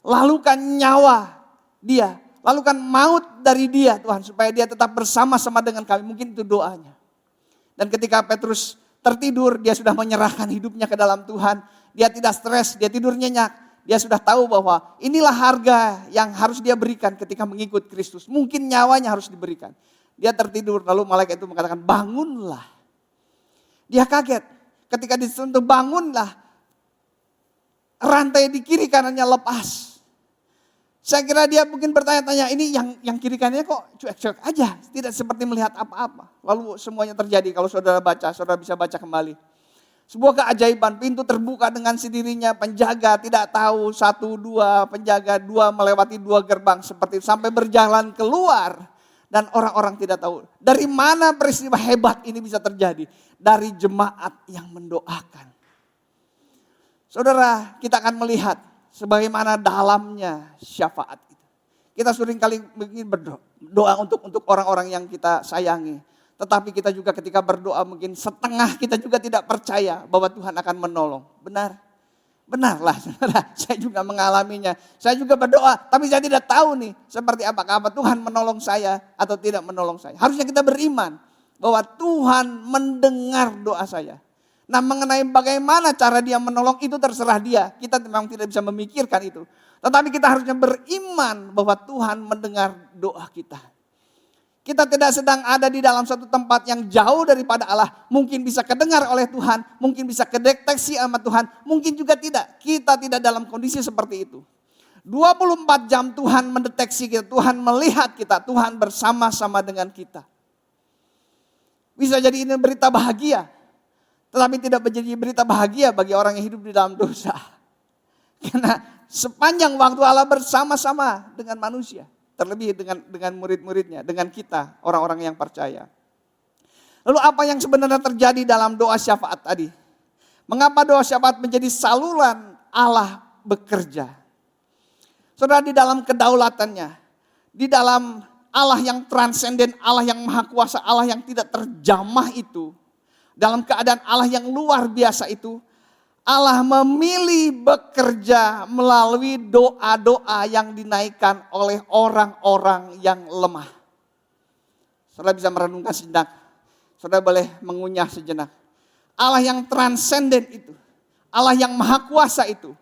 lalukan nyawa dia. Lalukan maut dari dia Tuhan, supaya dia tetap bersama-sama dengan kami. Mungkin itu doanya. Dan ketika Petrus tertidur, dia sudah menyerahkan hidupnya ke dalam Tuhan. Dia tidak stres, dia tidur nyenyak. Dia sudah tahu bahwa inilah harga yang harus dia berikan ketika mengikut Kristus. Mungkin nyawanya harus diberikan. Dia tertidur, lalu malaikat itu mengatakan, bangunlah. Dia kaget. Ketika disentuh, bangunlah. Rantai di kiri kanannya lepas. Saya kira dia mungkin bertanya-tanya, ini yang kiri kanannya kok cuek-cuek aja. Tidak seperti melihat apa-apa. Lalu semuanya terjadi, kalau saudara baca, saudara bisa baca kembali. Sebuah keajaiban, pintu terbuka dengan sendirinya, penjaga tidak tahu 1, 2, penjaga 2 melewati 2 gerbang seperti itu. Sampai berjalan keluar dan orang-orang tidak tahu. Dari mana peristiwa hebat ini bisa terjadi? Dari jemaat yang mendoakan. Saudara, kita akan melihat sebagaimana dalamnya syafaat itu. Kita sering kali ingin berdoa untuk orang-orang yang kita sayangi. Tetapi kita juga ketika berdoa mungkin setengah kita juga tidak percaya bahwa Tuhan akan menolong. Benar? Benarlah saudara, saya juga mengalaminya. Saya juga berdoa, tapi saya tidak tahu nih seperti apakah Tuhan menolong saya atau tidak menolong saya. Harusnya kita beriman bahwa Tuhan mendengar doa saya. Nah mengenai bagaimana cara dia menolong itu terserah dia. Kita memang tidak bisa memikirkan itu. Tetapi kita harusnya beriman bahwa Tuhan mendengar doa kita. Kita tidak sedang ada di dalam suatu tempat yang jauh daripada Allah. Mungkin bisa kedengar oleh Tuhan. Mungkin bisa kedeteksi sama Tuhan. Mungkin juga tidak. Kita tidak dalam kondisi seperti itu. 24 jam Tuhan mendeteksi kita. Tuhan melihat kita. Tuhan bersama-sama dengan kita. Bisa jadi ini berita bahagia. Tetapi tidak menjadi berita bahagia bagi orang yang hidup di dalam dosa. Karena sepanjang waktu Allah bersama-sama dengan manusia. Terlebih dengan murid-muridnya, dengan kita, orang-orang yang percaya. Lalu apa yang sebenarnya terjadi dalam doa syafaat tadi? Mengapa doa syafaat menjadi saluran Allah bekerja? Saudara, di dalam kedaulatannya, di dalam Allah yang transenden, Allah yang maha kuasa, Allah yang tidak terjamah itu, dalam keadaan Allah yang luar biasa itu, Allah memilih bekerja melalui doa-doa yang dinaikkan oleh orang-orang yang lemah. Saudara bisa merenungkan sejenak, saudara boleh mengunyah sejenak. Allah yang transenden itu, Allah yang maha kuasa itu,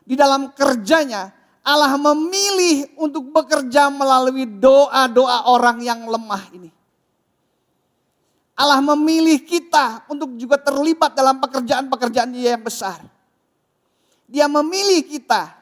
di dalam kerjanya Allah memilih untuk bekerja melalui doa-doa orang yang lemah ini. Allah memilih kita untuk juga terlibat dalam pekerjaan-pekerjaan Dia yang besar. Dia memilih kita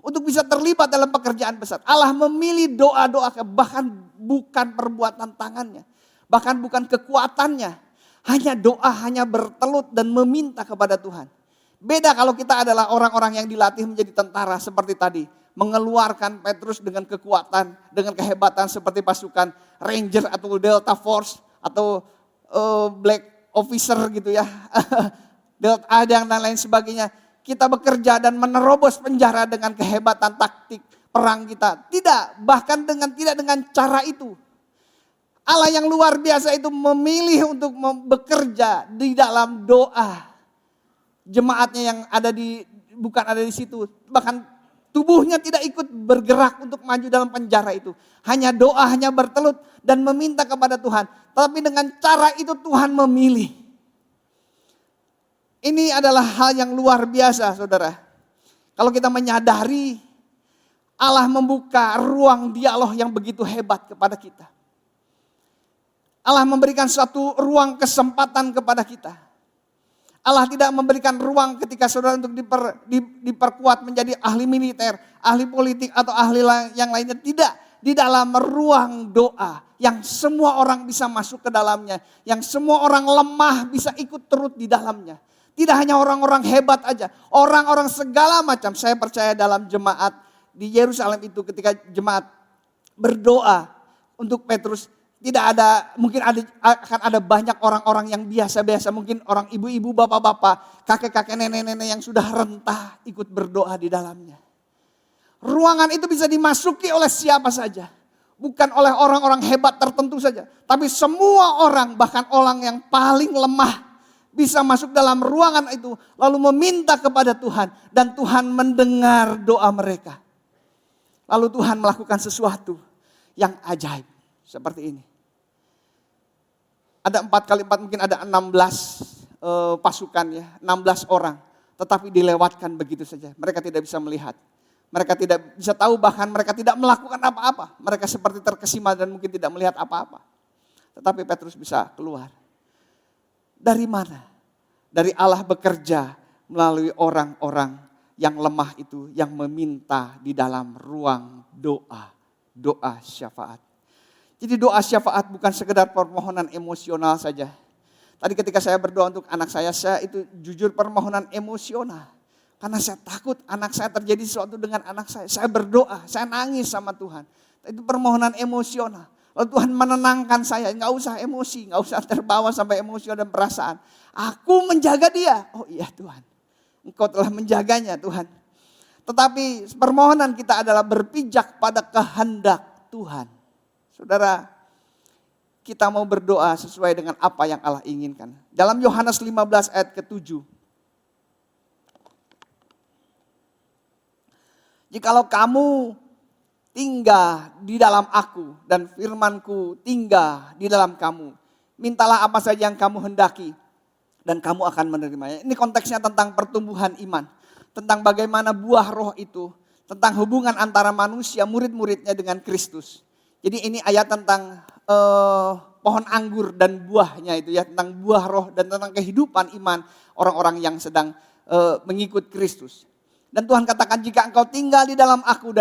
untuk bisa terlibat dalam pekerjaan besar. Allah memilih doa-doa, bahkan bukan perbuatan tangannya, bahkan bukan kekuatannya. Hanya doa, hanya bertelut dan meminta kepada Tuhan. Beda kalau kita adalah orang-orang yang dilatih menjadi tentara seperti tadi. Mengeluarkan Petrus dengan kekuatan, dengan kehebatan seperti pasukan Ranger atau Delta Force atau Black Officer gitu ya. Delta dan lain sebagainya. Kita bekerja dan menerobos penjara dengan kehebatan taktik perang kita. Tidak, bahkan tidak dengan cara itu. Allah yang luar biasa itu memilih untuk bekerja di dalam doa. Jemaatnya yang bukan ada di situ, bahkan tubuhnya tidak ikut bergerak untuk maju dalam penjara itu. Hanya doa, hanya bertelut dan meminta kepada Tuhan. Tapi dengan cara itu Tuhan memilih. Ini adalah hal yang luar biasa, saudara. Kalau kita menyadari Allah membuka ruang dialog yang begitu hebat kepada kita. Allah memberikan suatu ruang kesempatan kepada kita. Allah tidak memberikan ruang ketika saudara untuk diperkuat menjadi ahli militer, ahli politik atau ahli yang lainnya. Tidak, di dalam ruang doa yang semua orang bisa masuk ke dalamnya. Yang semua orang lemah bisa ikut turut di dalamnya. Tidak hanya orang-orang hebat aja, orang-orang segala macam. Saya percaya dalam jemaat di Yerusalem itu ketika jemaat berdoa untuk Petrus, tidak ada, mungkin akan ada banyak orang-orang yang biasa-biasa, mungkin orang ibu-ibu, bapak-bapak, kakek-kakek, nenek-nenek yang sudah rentah ikut berdoa di dalamnya. Ruangan itu bisa dimasuki oleh siapa saja, bukan oleh orang-orang hebat tertentu saja, tapi semua orang, bahkan orang yang paling lemah bisa masuk dalam ruangan itu lalu meminta kepada Tuhan dan Tuhan mendengar doa mereka. Lalu Tuhan melakukan sesuatu yang ajaib seperti ini. Ada 4 kali 4, mungkin ada 16 pasukan ya, 16 orang. Tetapi dilewatkan begitu saja. Mereka tidak bisa melihat. Mereka tidak bisa tahu, bahkan mereka tidak melakukan apa-apa. Mereka seperti terkesima dan mungkin tidak melihat apa-apa. Tetapi Petrus bisa keluar. Dari mana? Dari Allah bekerja melalui orang-orang yang lemah itu, yang meminta di dalam ruang doa. Doa syafaat. Jadi doa syafaat bukan sekedar permohonan emosional saja. Tadi ketika saya berdoa untuk anak saya itu jujur permohonan emosional. Karena saya takut anak saya terjadi sesuatu dengan anak saya. Saya berdoa, saya nangis sama Tuhan. Itu permohonan emosional. Lalu Tuhan menenangkan saya, nggak usah emosi, nggak usah terbawa sampai emosi dan perasaan. Aku menjaga dia. Oh iya Tuhan, Engkau telah menjaganya Tuhan. Tetapi permohonan kita adalah berpijak pada kehendak Tuhan. Saudara, kita mau berdoa sesuai dengan apa yang Allah inginkan. Dalam Yohanes 15 ayat ke-7. Jikalau kamu tinggal di dalam aku dan firmanku tinggal di dalam kamu, mintalah apa saja yang kamu hendaki dan kamu akan menerimanya. Ini konteksnya tentang pertumbuhan iman. Tentang bagaimana buah roh itu. Tentang hubungan antara manusia, murid-muridnya dengan Kristus. Jadi ini ayat tentang pohon anggur dan buahnya itu ya. Tentang buah roh dan tentang kehidupan iman orang-orang yang sedang mengikut Kristus. Dan Tuhan katakan jika engkau tinggal di dalam aku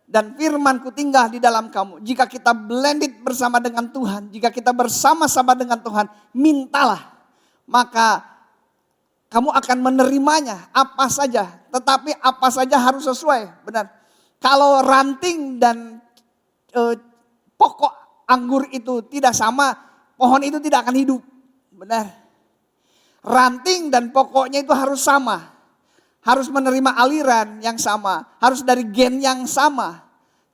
dan firmanku tinggal di dalam kamu. Jika kita blended bersama dengan Tuhan, jika kita bersama-sama dengan Tuhan, mintalah. Maka kamu akan menerimanya apa saja. Tetapi apa saja harus sesuai, benar. Kalau ranting dan pokok anggur itu tidak sama, pohon itu tidak akan hidup. Benar. Ranting dan pokoknya itu harus sama. Harus menerima aliran yang sama. Harus dari gen yang sama.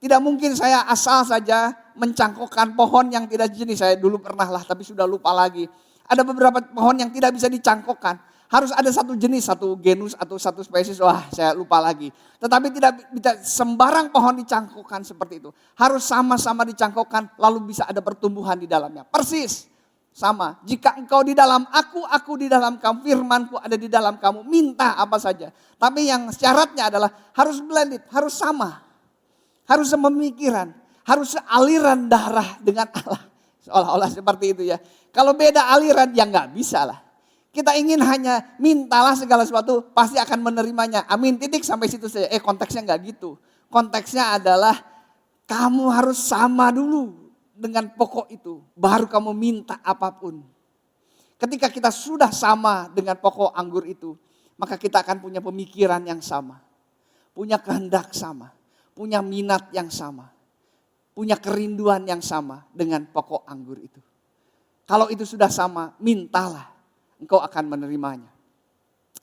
Tidak mungkin saya asal saja mencangkokkan pohon yang tidak jenis. Saya dulu pernah lah, tapi sudah lupa lagi. Ada beberapa pohon yang tidak bisa dicangkokkan. Harus ada satu jenis, satu genus atau satu spesies. Wah, saya lupa lagi. Tetapi tidak bisa sembarang pohon dicangkokkan seperti itu. Harus sama-sama dicangkokkan, lalu bisa ada pertumbuhan di dalamnya. Persis sama. Jika engkau di dalam aku di dalam kamu, firmanku ada di dalam kamu. Minta apa saja. Tapi yang syaratnya adalah harus blended, harus sama. Harus sepemikiran, harus aliran darah dengan Allah. Seolah-olah seperti itu ya. Kalau beda aliran ya nggak bisa lah. Kita ingin hanya mintalah segala sesuatu pasti akan menerimanya. Amin, titik sampai situ saja. Konteksnya nggak gitu. Konteksnya adalah kamu harus sama dulu dengan pokok itu. Baru kamu minta apapun. Ketika kita sudah sama dengan pokok anggur itu, maka kita akan punya pemikiran yang sama. Punya kehendak sama. Punya minat yang sama. Punya kerinduan yang sama dengan pokok anggur itu. Kalau itu sudah sama, mintalah. Engkau akan menerimanya.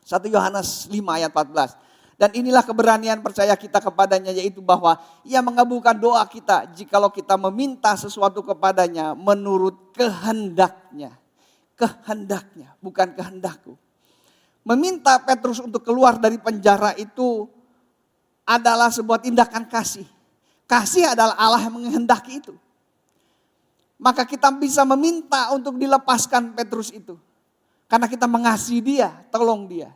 1 Yohanes 5 ayat 14. Dan inilah keberanian percaya kita kepadanya, yaitu bahwa ia mengabulkan doa kita jikalau kita meminta sesuatu kepadanya menurut kehendaknya. Kehendaknya, bukan kehendakku. Meminta Petrus untuk keluar dari penjara itu adalah sebuah tindakan kasih. Kasih adalah Allah yang menghendaki itu. Maka kita bisa meminta untuk dilepaskan Petrus itu. Karena kita mengasihi dia, tolong dia.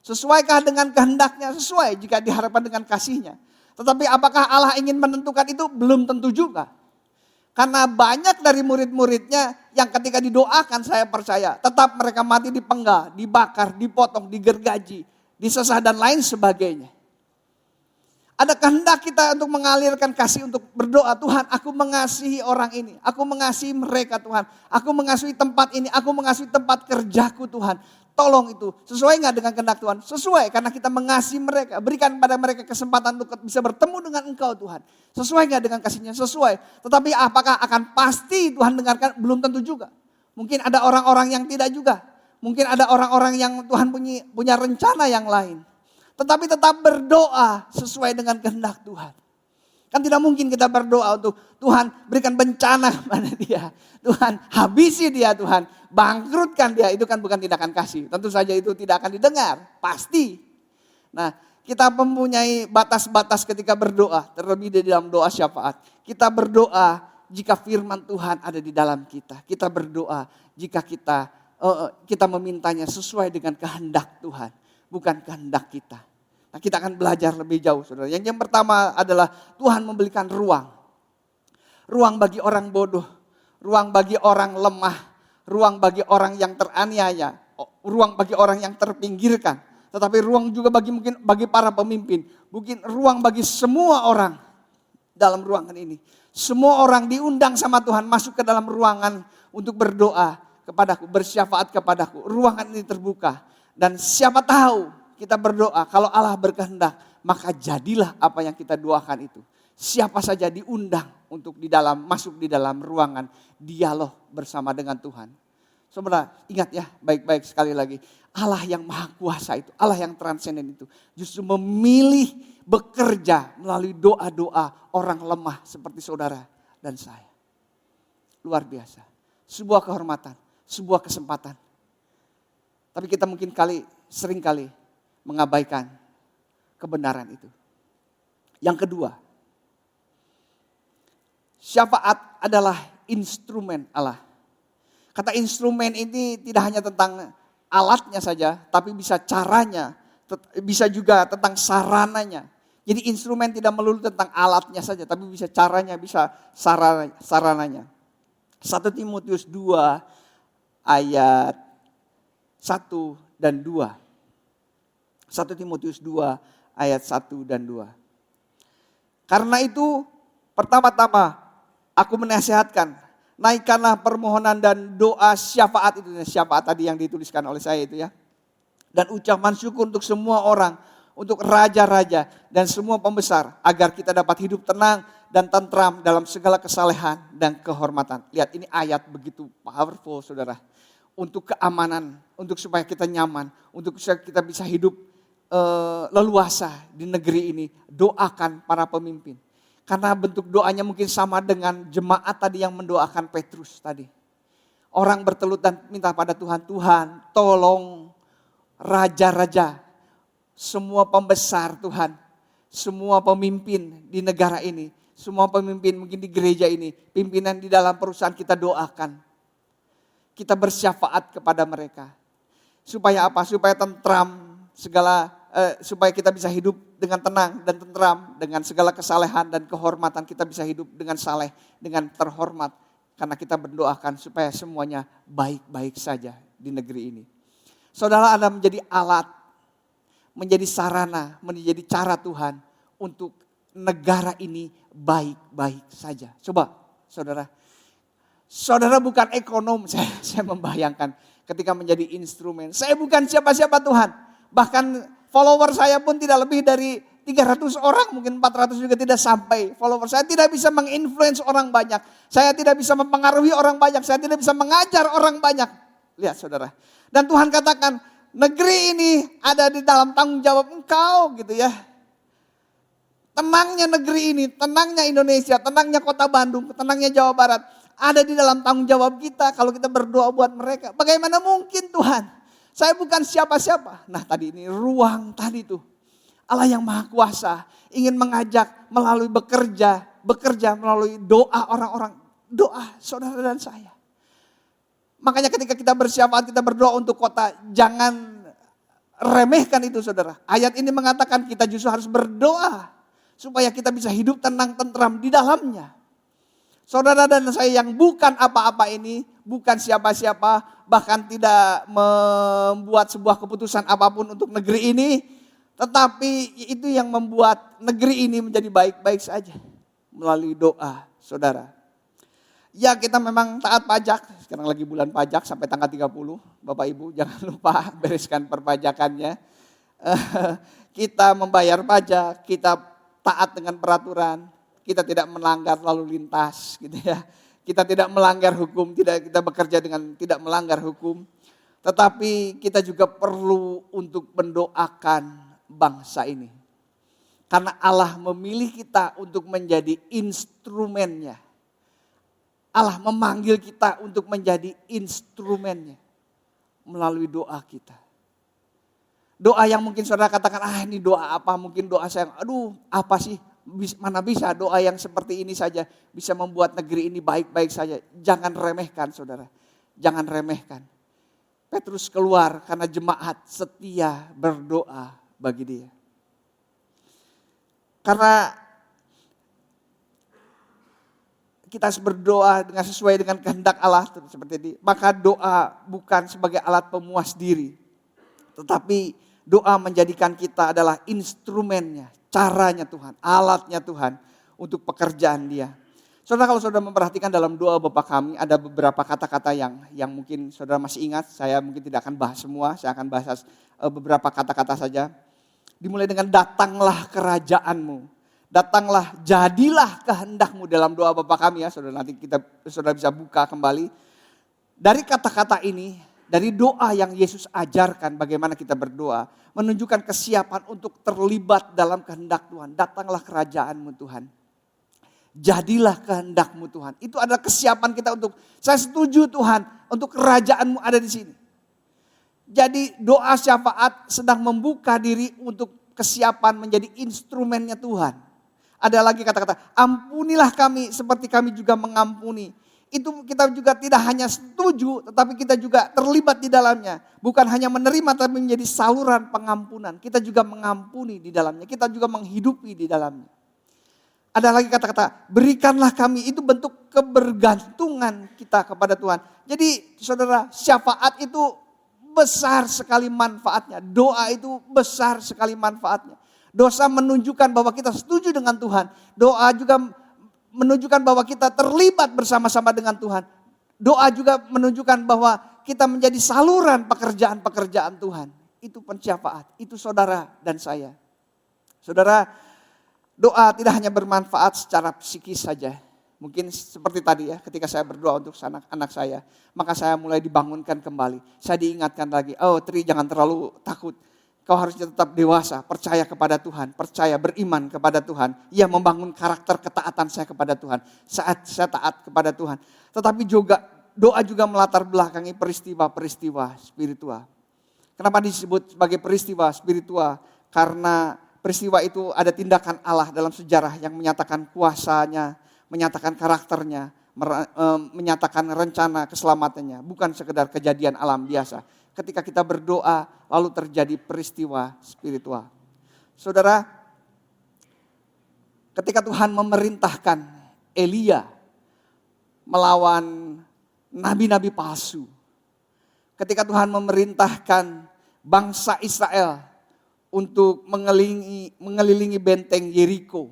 Sesuaikah dengan kehendaknya? Sesuai jika diharapkan dengan kasihnya. Tetapi apakah Allah ingin menentukan itu? Belum tentu juga. Karena banyak dari murid-muridnya yang ketika didoakan saya percaya. Tetap mereka mati dipenggal, dibakar, dipotong, digergaji, disesah dan lain sebagainya. Ada kehendak kita untuk mengalirkan kasih, untuk berdoa. Tuhan, aku mengasihi orang ini. Aku mengasihi mereka Tuhan. Aku mengasihi tempat ini. Aku mengasihi tempat kerjaku Tuhan. Tolong itu. Sesuai gak dengan kehendak Tuhan? Sesuai, karena kita mengasihi mereka. Berikan pada mereka kesempatan untuk bisa bertemu dengan Engkau Tuhan. Sesuai gak dengan kasihnya? Sesuai. Tetapi apakah akan pasti Tuhan dengarkan? Belum tentu juga. Mungkin ada orang-orang yang tidak juga. Mungkin ada orang-orang yang Tuhan punya rencana yang lain. Tetapi tetap berdoa sesuai dengan kehendak Tuhan. Kan tidak mungkin kita berdoa untuk Tuhan berikan bencana kepada dia. Tuhan habisi dia Tuhan. Bangkrutkan dia. Itu kan bukan tindakan kasih. Tentu saja itu tidak akan didengar. Pasti. Nah, kita mempunyai batas-batas ketika berdoa. Terlebih di dalam doa syafaat. Kita berdoa jika firman Tuhan ada di dalam kita. Kita berdoa jika kita memintanya sesuai dengan kehendak Tuhan. Bukan kehendak kita. Nah, kita akan belajar lebih jauh saudara. Yang pertama adalah Tuhan memberikan ruang. Ruang bagi orang bodoh. Ruang bagi orang lemah. Ruang bagi orang yang teraniaya. Ruang bagi orang yang terpinggirkan. Tetapi ruang juga mungkin bagi para pemimpin. Mungkin ruang bagi semua orang dalam ruangan ini. Semua orang diundang sama Tuhan masuk ke dalam ruangan untuk berdoa kepadaku. Bersyafaat kepadaku. Ruangan ini terbuka. Dan siapa tahu kita berdoa, kalau Allah berkehendak, maka jadilah apa yang kita doakan itu. Siapa saja diundang untuk masuk di dalam ruangan dialog bersama dengan Tuhan. Saudara, ingat ya, baik-baik sekali lagi. Allah yang maha kuasa itu, Allah yang transenden itu, justru memilih bekerja melalui doa-doa orang lemah seperti saudara dan saya. Luar biasa. Sebuah kehormatan, sebuah kesempatan. Tapi kita mungkin seringkali mengabaikan kebenaran itu. Yang kedua, syafaat adalah instrumen Allah. Kata instrumen ini tidak hanya tentang alatnya saja, tapi bisa caranya, bisa juga tentang sarananya. Jadi instrumen tidak melulu tentang alatnya saja, tapi bisa caranya, bisa sarananya. 1 Timotius 2 ayat 1 dan 2. 1 Timotius 2 ayat 1 dan 2. Karena itu pertama-tama aku menasihatkan, naikkanlah permohonan dan doa syafaat itu. Syafaat tadi yang dituliskan oleh saya itu ya. Dan ucapan syukur untuk semua orang, untuk raja-raja dan semua pembesar. Agar kita dapat hidup tenang dan tentram dalam segala kesalehan dan kehormatan. Lihat ini ayat begitu powerful saudara. Untuk keamanan, untuk supaya kita nyaman, untuk supaya kita bisa hidup leluasa di negeri ini, doakan para pemimpin. Karena bentuk doanya mungkin sama dengan jemaat tadi yang mendoakan Petrus tadi. Orang bertelut dan minta pada Tuhan, Tuhan tolong raja-raja, semua pembesar Tuhan, semua pemimpin di negara ini, semua pemimpin mungkin di gereja ini, pimpinan di dalam perusahaan kita doakan. Kita bersyafaat kepada mereka. Supaya apa? Supaya tentram supaya kita bisa hidup dengan tenang dan tentram, dengan segala kesalehan dan kehormatan kita bisa hidup dengan saleh, dengan terhormat. Karena kita berdoakan supaya semuanya baik-baik saja di negeri ini. Saudara, Anda menjadi alat, menjadi sarana, menjadi cara Tuhan untuk negara ini baik-baik saja. Coba saudara bukan ekonom, saya membayangkan ketika menjadi instrumen. Saya bukan siapa-siapa Tuhan, bahkan follower saya pun tidak lebih dari 300 orang, mungkin 400 juga tidak sampai follower. Saya tidak bisa menginfluence orang banyak. Saya tidak bisa mempengaruhi orang banyak. Saya tidak bisa mengajar orang banyak. Lihat saudara. Dan Tuhan katakan, negeri ini ada di dalam tanggung jawab engkau gitu ya. Tenangnya negeri ini, tenangnya Indonesia, tenangnya kota Bandung, tenangnya Jawa Barat. Ada di dalam tanggung jawab kita kalau kita berdoa buat mereka. Bagaimana mungkin Tuhan? Saya bukan siapa-siapa. Nah tadi ini ruang tadi tuh. Allah yang Maha Kuasa ingin mengajak melalui bekerja melalui doa orang-orang. Doa saudara dan saya. Makanya ketika kita bersyafaat, kita berdoa untuk kota, jangan remehkan itu saudara. Ayat ini mengatakan kita justru harus berdoa supaya kita bisa hidup tenang, tentram di dalamnya. Saudara dan saya yang bukan apa-apa ini, bukan siapa-siapa, bahkan tidak membuat sebuah keputusan apapun untuk negeri ini, tetapi itu yang membuat negeri ini menjadi baik-baik saja melalui doa, saudara. Ya kita memang taat pajak, sekarang lagi bulan pajak sampai tanggal 30, Bapak Ibu jangan lupa bereskan perpajakannya. Kita membayar pajak, kita taat dengan peraturan. Kita tidak melanggar lalu lintas gitu ya. Kita tidak melanggar hukum, kita bekerja dengan tidak melanggar hukum. Tetapi kita juga perlu untuk mendoakan bangsa ini. Karena Allah memilih kita untuk menjadi instrumennya. Allah memanggil kita untuk menjadi instrumennya melalui doa kita. Doa yang mungkin saudara katakan, ini doa apa? Mungkin doa saya, apa sih? Mana bisa doa yang seperti ini saja bisa membuat negeri ini baik-baik saja. Jangan remehkan saudara, jangan remehkan. Petrus keluar karena jemaat setia berdoa bagi dia. Karena kita harus berdoa dengan sesuai dengan kehendak Allah seperti ini. Maka doa bukan sebagai alat pemuas diri, tetapi doa menjadikan kita adalah instrumennya. Caranya Tuhan, alatnya Tuhan untuk pekerjaan dia. Saudara kalau saudara memperhatikan dalam doa Bapa kami ada beberapa kata-kata yang mungkin saudara masih ingat. Saya mungkin tidak akan bahas semua, saya akan bahas beberapa kata-kata saja. Dimulai dengan datanglah kerajaanmu, datanglah jadilah kehendakmu dalam doa Bapa kami ya. Saudara nanti saudara bisa buka kembali. Dari kata-kata ini, dari doa yang Yesus ajarkan bagaimana kita berdoa, menunjukkan kesiapan untuk terlibat dalam kehendak Tuhan. Datanglah kerajaanmu Tuhan. Jadilah kehendakmu Tuhan. Itu adalah kesiapan kita untuk, saya setuju Tuhan, untuk kerajaanmu ada di sini. Jadi doa syafaat sedang membuka diri untuk kesiapan menjadi instrumennya Tuhan. Ada lagi kata-kata, ampunilah kami seperti kami juga mengampuni. Itu kita juga tidak hanya setuju, tetapi kita juga terlibat di dalamnya. Bukan hanya menerima, tapi menjadi saluran pengampunan. Kita juga mengampuni di dalamnya, kita juga menghidupi di dalamnya. Ada lagi kata-kata, berikanlah kami, itu bentuk kebergantungan kita kepada Tuhan. Jadi saudara, syafaat itu besar sekali manfaatnya. Doa itu besar sekali manfaatnya. Dosa menunjukkan bahwa kita setuju dengan Tuhan. Doa juga menunjukkan bahwa kita terlibat bersama-sama dengan Tuhan. Doa juga menunjukkan bahwa kita menjadi saluran pekerjaan-pekerjaan Tuhan. Itu pensyafaat, itu saudara dan saya. Saudara, doa tidak hanya bermanfaat secara psikis saja. Mungkin seperti tadi ya, ketika saya berdoa untuk anak saya, maka saya mulai dibangunkan kembali. Saya diingatkan lagi, Tri jangan terlalu takut. kau harusnya tetap dewasa, percaya kepada Tuhan, percaya beriman kepada Tuhan. Ia membangun karakter ketaatan saya kepada Tuhan. Saat saya taat kepada Tuhan. Tetapi juga doa juga melatar belakangi peristiwa-peristiwa spiritual. Kenapa disebut sebagai peristiwa spiritual? Karena peristiwa itu ada tindakan Allah dalam sejarah yang menyatakan kuasanya, menyatakan karakternya, menyatakan rencana keselamatannya. Bukan sekedar kejadian alam biasa. Ketika kita berdoa, lalu terjadi peristiwa spiritual. Saudara, ketika Tuhan memerintahkan Elia melawan nabi-nabi palsu. Ketika Tuhan memerintahkan bangsa Israel untuk mengelilingi benteng Yeriko.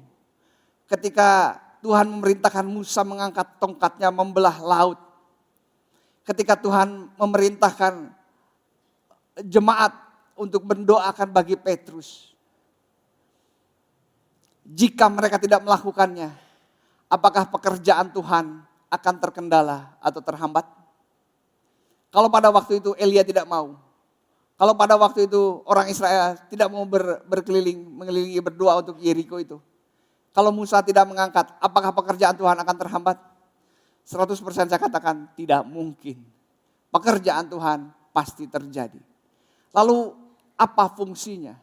Ketika Tuhan memerintahkan Musa mengangkat tongkatnya membelah laut. Ketika Tuhan memerintahkan jemaat untuk mendoakan bagi Petrus. Jika mereka tidak melakukannya, apakah pekerjaan Tuhan akan terkendala atau terhambat? Kalau pada waktu itu Elia tidak mau, kalau pada waktu itu orang Israel tidak mau berkeliling, mengelilingi berdoa untuk Yeriko itu. Kalau Musa tidak mengangkat, apakah pekerjaan Tuhan akan terhambat? 100% saya katakan tidak mungkin. Pekerjaan Tuhan pasti terjadi. Lalu apa fungsinya?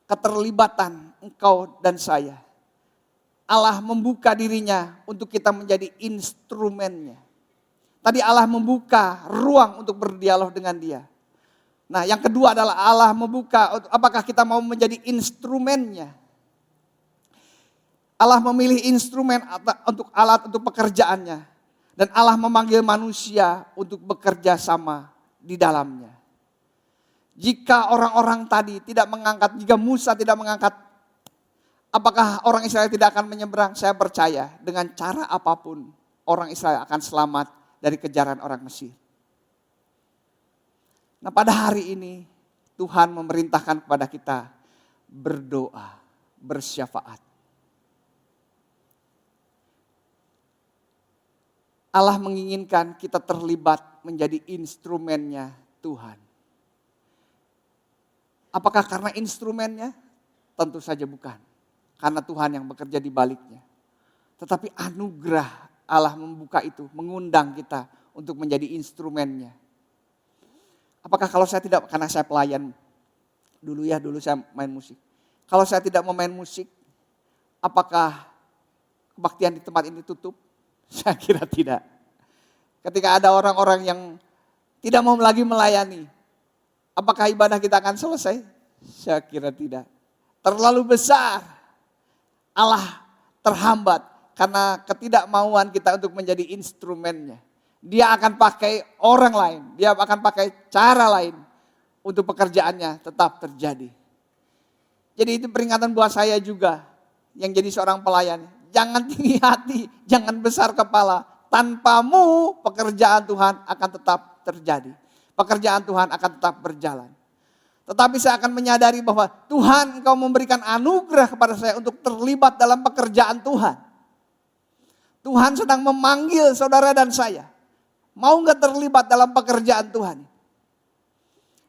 Keterlibatan engkau dan saya. Allah membuka dirinya untuk kita menjadi instrumennya. Tadi Allah membuka ruang untuk berdialog dengan dia. Nah, yang kedua adalah Allah membuka, apakah kita mau menjadi instrumennya. Allah memilih instrumen untuk alat untuk pekerjaannya. Dan Allah memanggil manusia untuk bekerja sama di dalamnya. Jika orang-orang tadi tidak mengangkat, jika Musa tidak mengangkat, apakah orang Israel tidak akan menyeberang? Saya percaya dengan cara apapun orang Israel akan selamat dari kejaran orang Mesir. Nah, pada hari ini Tuhan memerintahkan kepada kita berdoa, bersyafaat. Allah menginginkan kita terlibat menjadi instrumennya Tuhan. Apakah karena instrumennya? Tentu saja bukan. Karena Tuhan yang bekerja di baliknya. Tetapi anugerah Allah membuka itu, mengundang kita untuk menjadi instrumennya. Apakah kalau saya tidak, karena saya pelayan dulu saya main musik. Kalau saya tidak mau main musik, apakah kebaktian di tempat ini tutup? Saya kira tidak. Ketika ada orang-orang yang tidak mau lagi melayani, apakah ibadah kita akan selesai? Saya kira tidak. Terlalu besar. Allah terhambat karena ketidakmauan kita untuk menjadi instrumennya. Dia akan pakai orang lain. Dia akan pakai cara lain untuk pekerjaannya tetap terjadi. Jadi itu peringatan buat saya juga yang jadi seorang pelayan. Jangan tinggi hati, jangan besar kepala. Tanpamu pekerjaan Tuhan akan tetap terjadi. Pekerjaan Tuhan akan tetap berjalan. Tetapi saya akan menyadari bahwa Tuhan engkau memberikan anugerah kepada saya untuk terlibat dalam pekerjaan Tuhan. Tuhan sedang memanggil saudara dan saya. Mau gak terlibat dalam pekerjaan Tuhan?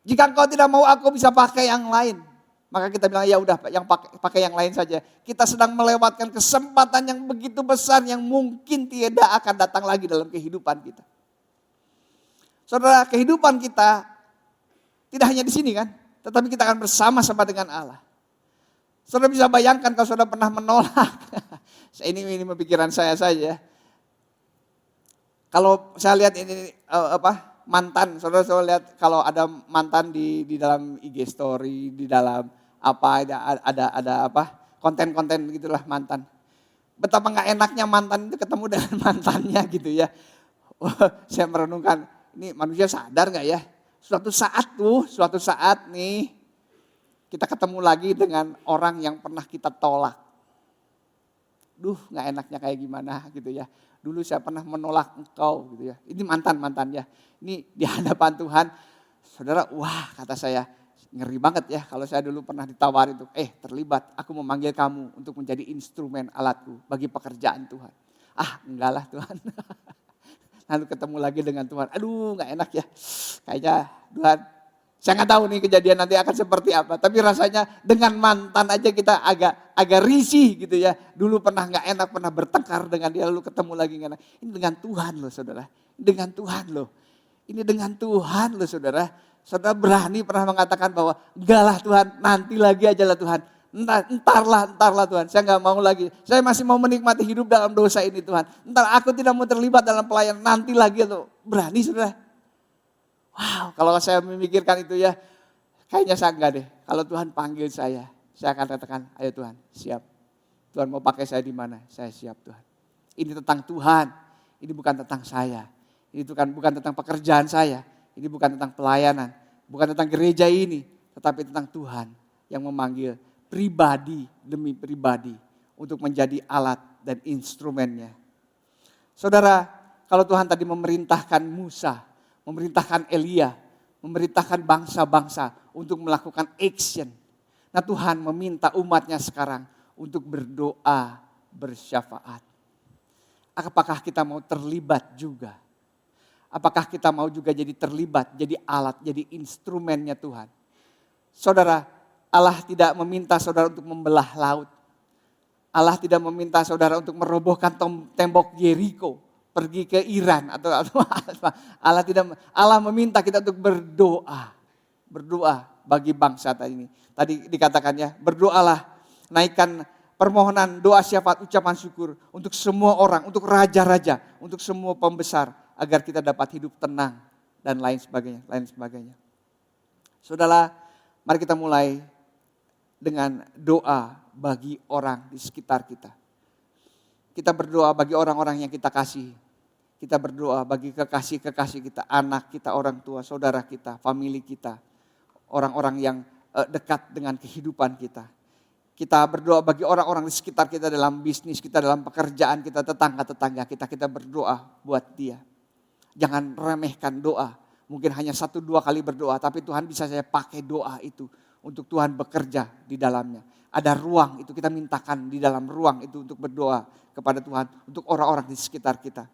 Jika engkau tidak mau, aku bisa pakai yang lain. Maka kita bilang ya udah yang pakai yang lain saja. Kita sedang melewatkan kesempatan yang begitu besar yang mungkin tidak akan datang lagi dalam kehidupan kita. Saudara, kehidupan kita tidak hanya di sini kan, tetapi kita akan bersama-sama dengan Allah. Saudara bisa bayangkan kalau saudara pernah menolak. ini pikiran saya saja. Kalau saya lihat ini mantan, saudara lihat kalau ada mantan di dalam IG story, di dalam ada konten-konten begitulah mantan. Betapa nggak enaknya mantan itu ketemu dengan mantannya gitu ya. Saya merenungkan, ini manusia sadar nggak ya? Suatu saat nih kita ketemu lagi dengan orang yang pernah kita tolak. Duh, nggak enaknya kayak gimana gitu ya. Dulu saya pernah menolak engkau gitu ya. Ini mantan ya. Ini di hadapan Tuhan, saudara, wah kata saya, ngeri banget ya kalau saya dulu pernah ditawari itu. Terlibat, aku memanggil kamu untuk menjadi instrumen alatku bagi pekerjaan Tuhan. Enggak lah Tuhan. Lalu ketemu lagi dengan Tuhan, aduh gak enak ya. Kayaknya Tuhan, Saya nggak tahu nih kejadian nanti akan seperti apa. Tapi rasanya dengan mantan aja kita agak risih gitu ya. Dulu pernah nggak enak, pernah bertengkar dengan dia, lalu ketemu lagi nggak enak. Ini dengan Tuhan loh saudara. Dengan Tuhan loh. Ini dengan Tuhan loh saudara. Saudara berani pernah mengatakan bahwa enggak lah Tuhan, nanti lagi aja lah Tuhan. Entarlah Tuhan, saya nggak mau lagi. Saya masih mau menikmati hidup dalam dosa ini Tuhan. Entar aku tidak mau terlibat dalam pelayanan, nanti lagi loh. Berani saudara. Wow, kalau saya memikirkan itu ya, kayaknya saya enggak deh. Kalau Tuhan panggil saya akan katakan, ayo Tuhan, siap. Tuhan mau pakai saya di mana? Saya siap Tuhan. Ini tentang Tuhan, ini bukan tentang saya. Ini bukan tentang pekerjaan saya, ini bukan tentang pelayanan, bukan tentang gereja ini, tetapi tentang Tuhan yang memanggil pribadi demi pribadi untuk menjadi alat dan instrumennya. Saudara, kalau Tuhan tadi memerintahkan Musa, memerintahkan Elia, memerintahkan bangsa-bangsa untuk melakukan action. Nah Tuhan meminta umatnya sekarang untuk berdoa bersyafaat. Apakah kita mau terlibat juga? Apakah kita mau juga jadi terlibat, jadi alat, jadi instrumennya Tuhan? Saudara, Allah tidak meminta saudara untuk membelah laut. Allah tidak meminta saudara untuk merobohkan tembok Yeriko. Pergi ke Iran atau Allah meminta kita untuk berdoa bagi bangsa ini. Tadi dikatakan ya, berdoalah, naikkan permohonan, doa syafaat, ucapan syukur untuk semua orang, untuk raja-raja, untuk semua pembesar agar kita dapat hidup tenang dan lain sebagainya. Saudara, mari kita mulai dengan doa bagi orang di sekitar kita. Kita berdoa bagi orang-orang yang kita kasih. Kita berdoa bagi kekasih-kekasih kita, anak kita, orang tua, saudara kita, famili kita. Orang-orang yang dekat dengan kehidupan kita. Kita berdoa bagi orang-orang di sekitar kita dalam bisnis kita, dalam pekerjaan kita, tetangga-tetangga kita. Kita berdoa buat dia. Jangan remehkan doa. Mungkin hanya 1-2 kali berdoa, tapi Tuhan bisa saya pakai doa itu untuk Tuhan bekerja di dalamnya. Ada ruang itu kita mintakan di dalam ruang itu untuk berdoa kepada Tuhan, untuk orang-orang di sekitar kita.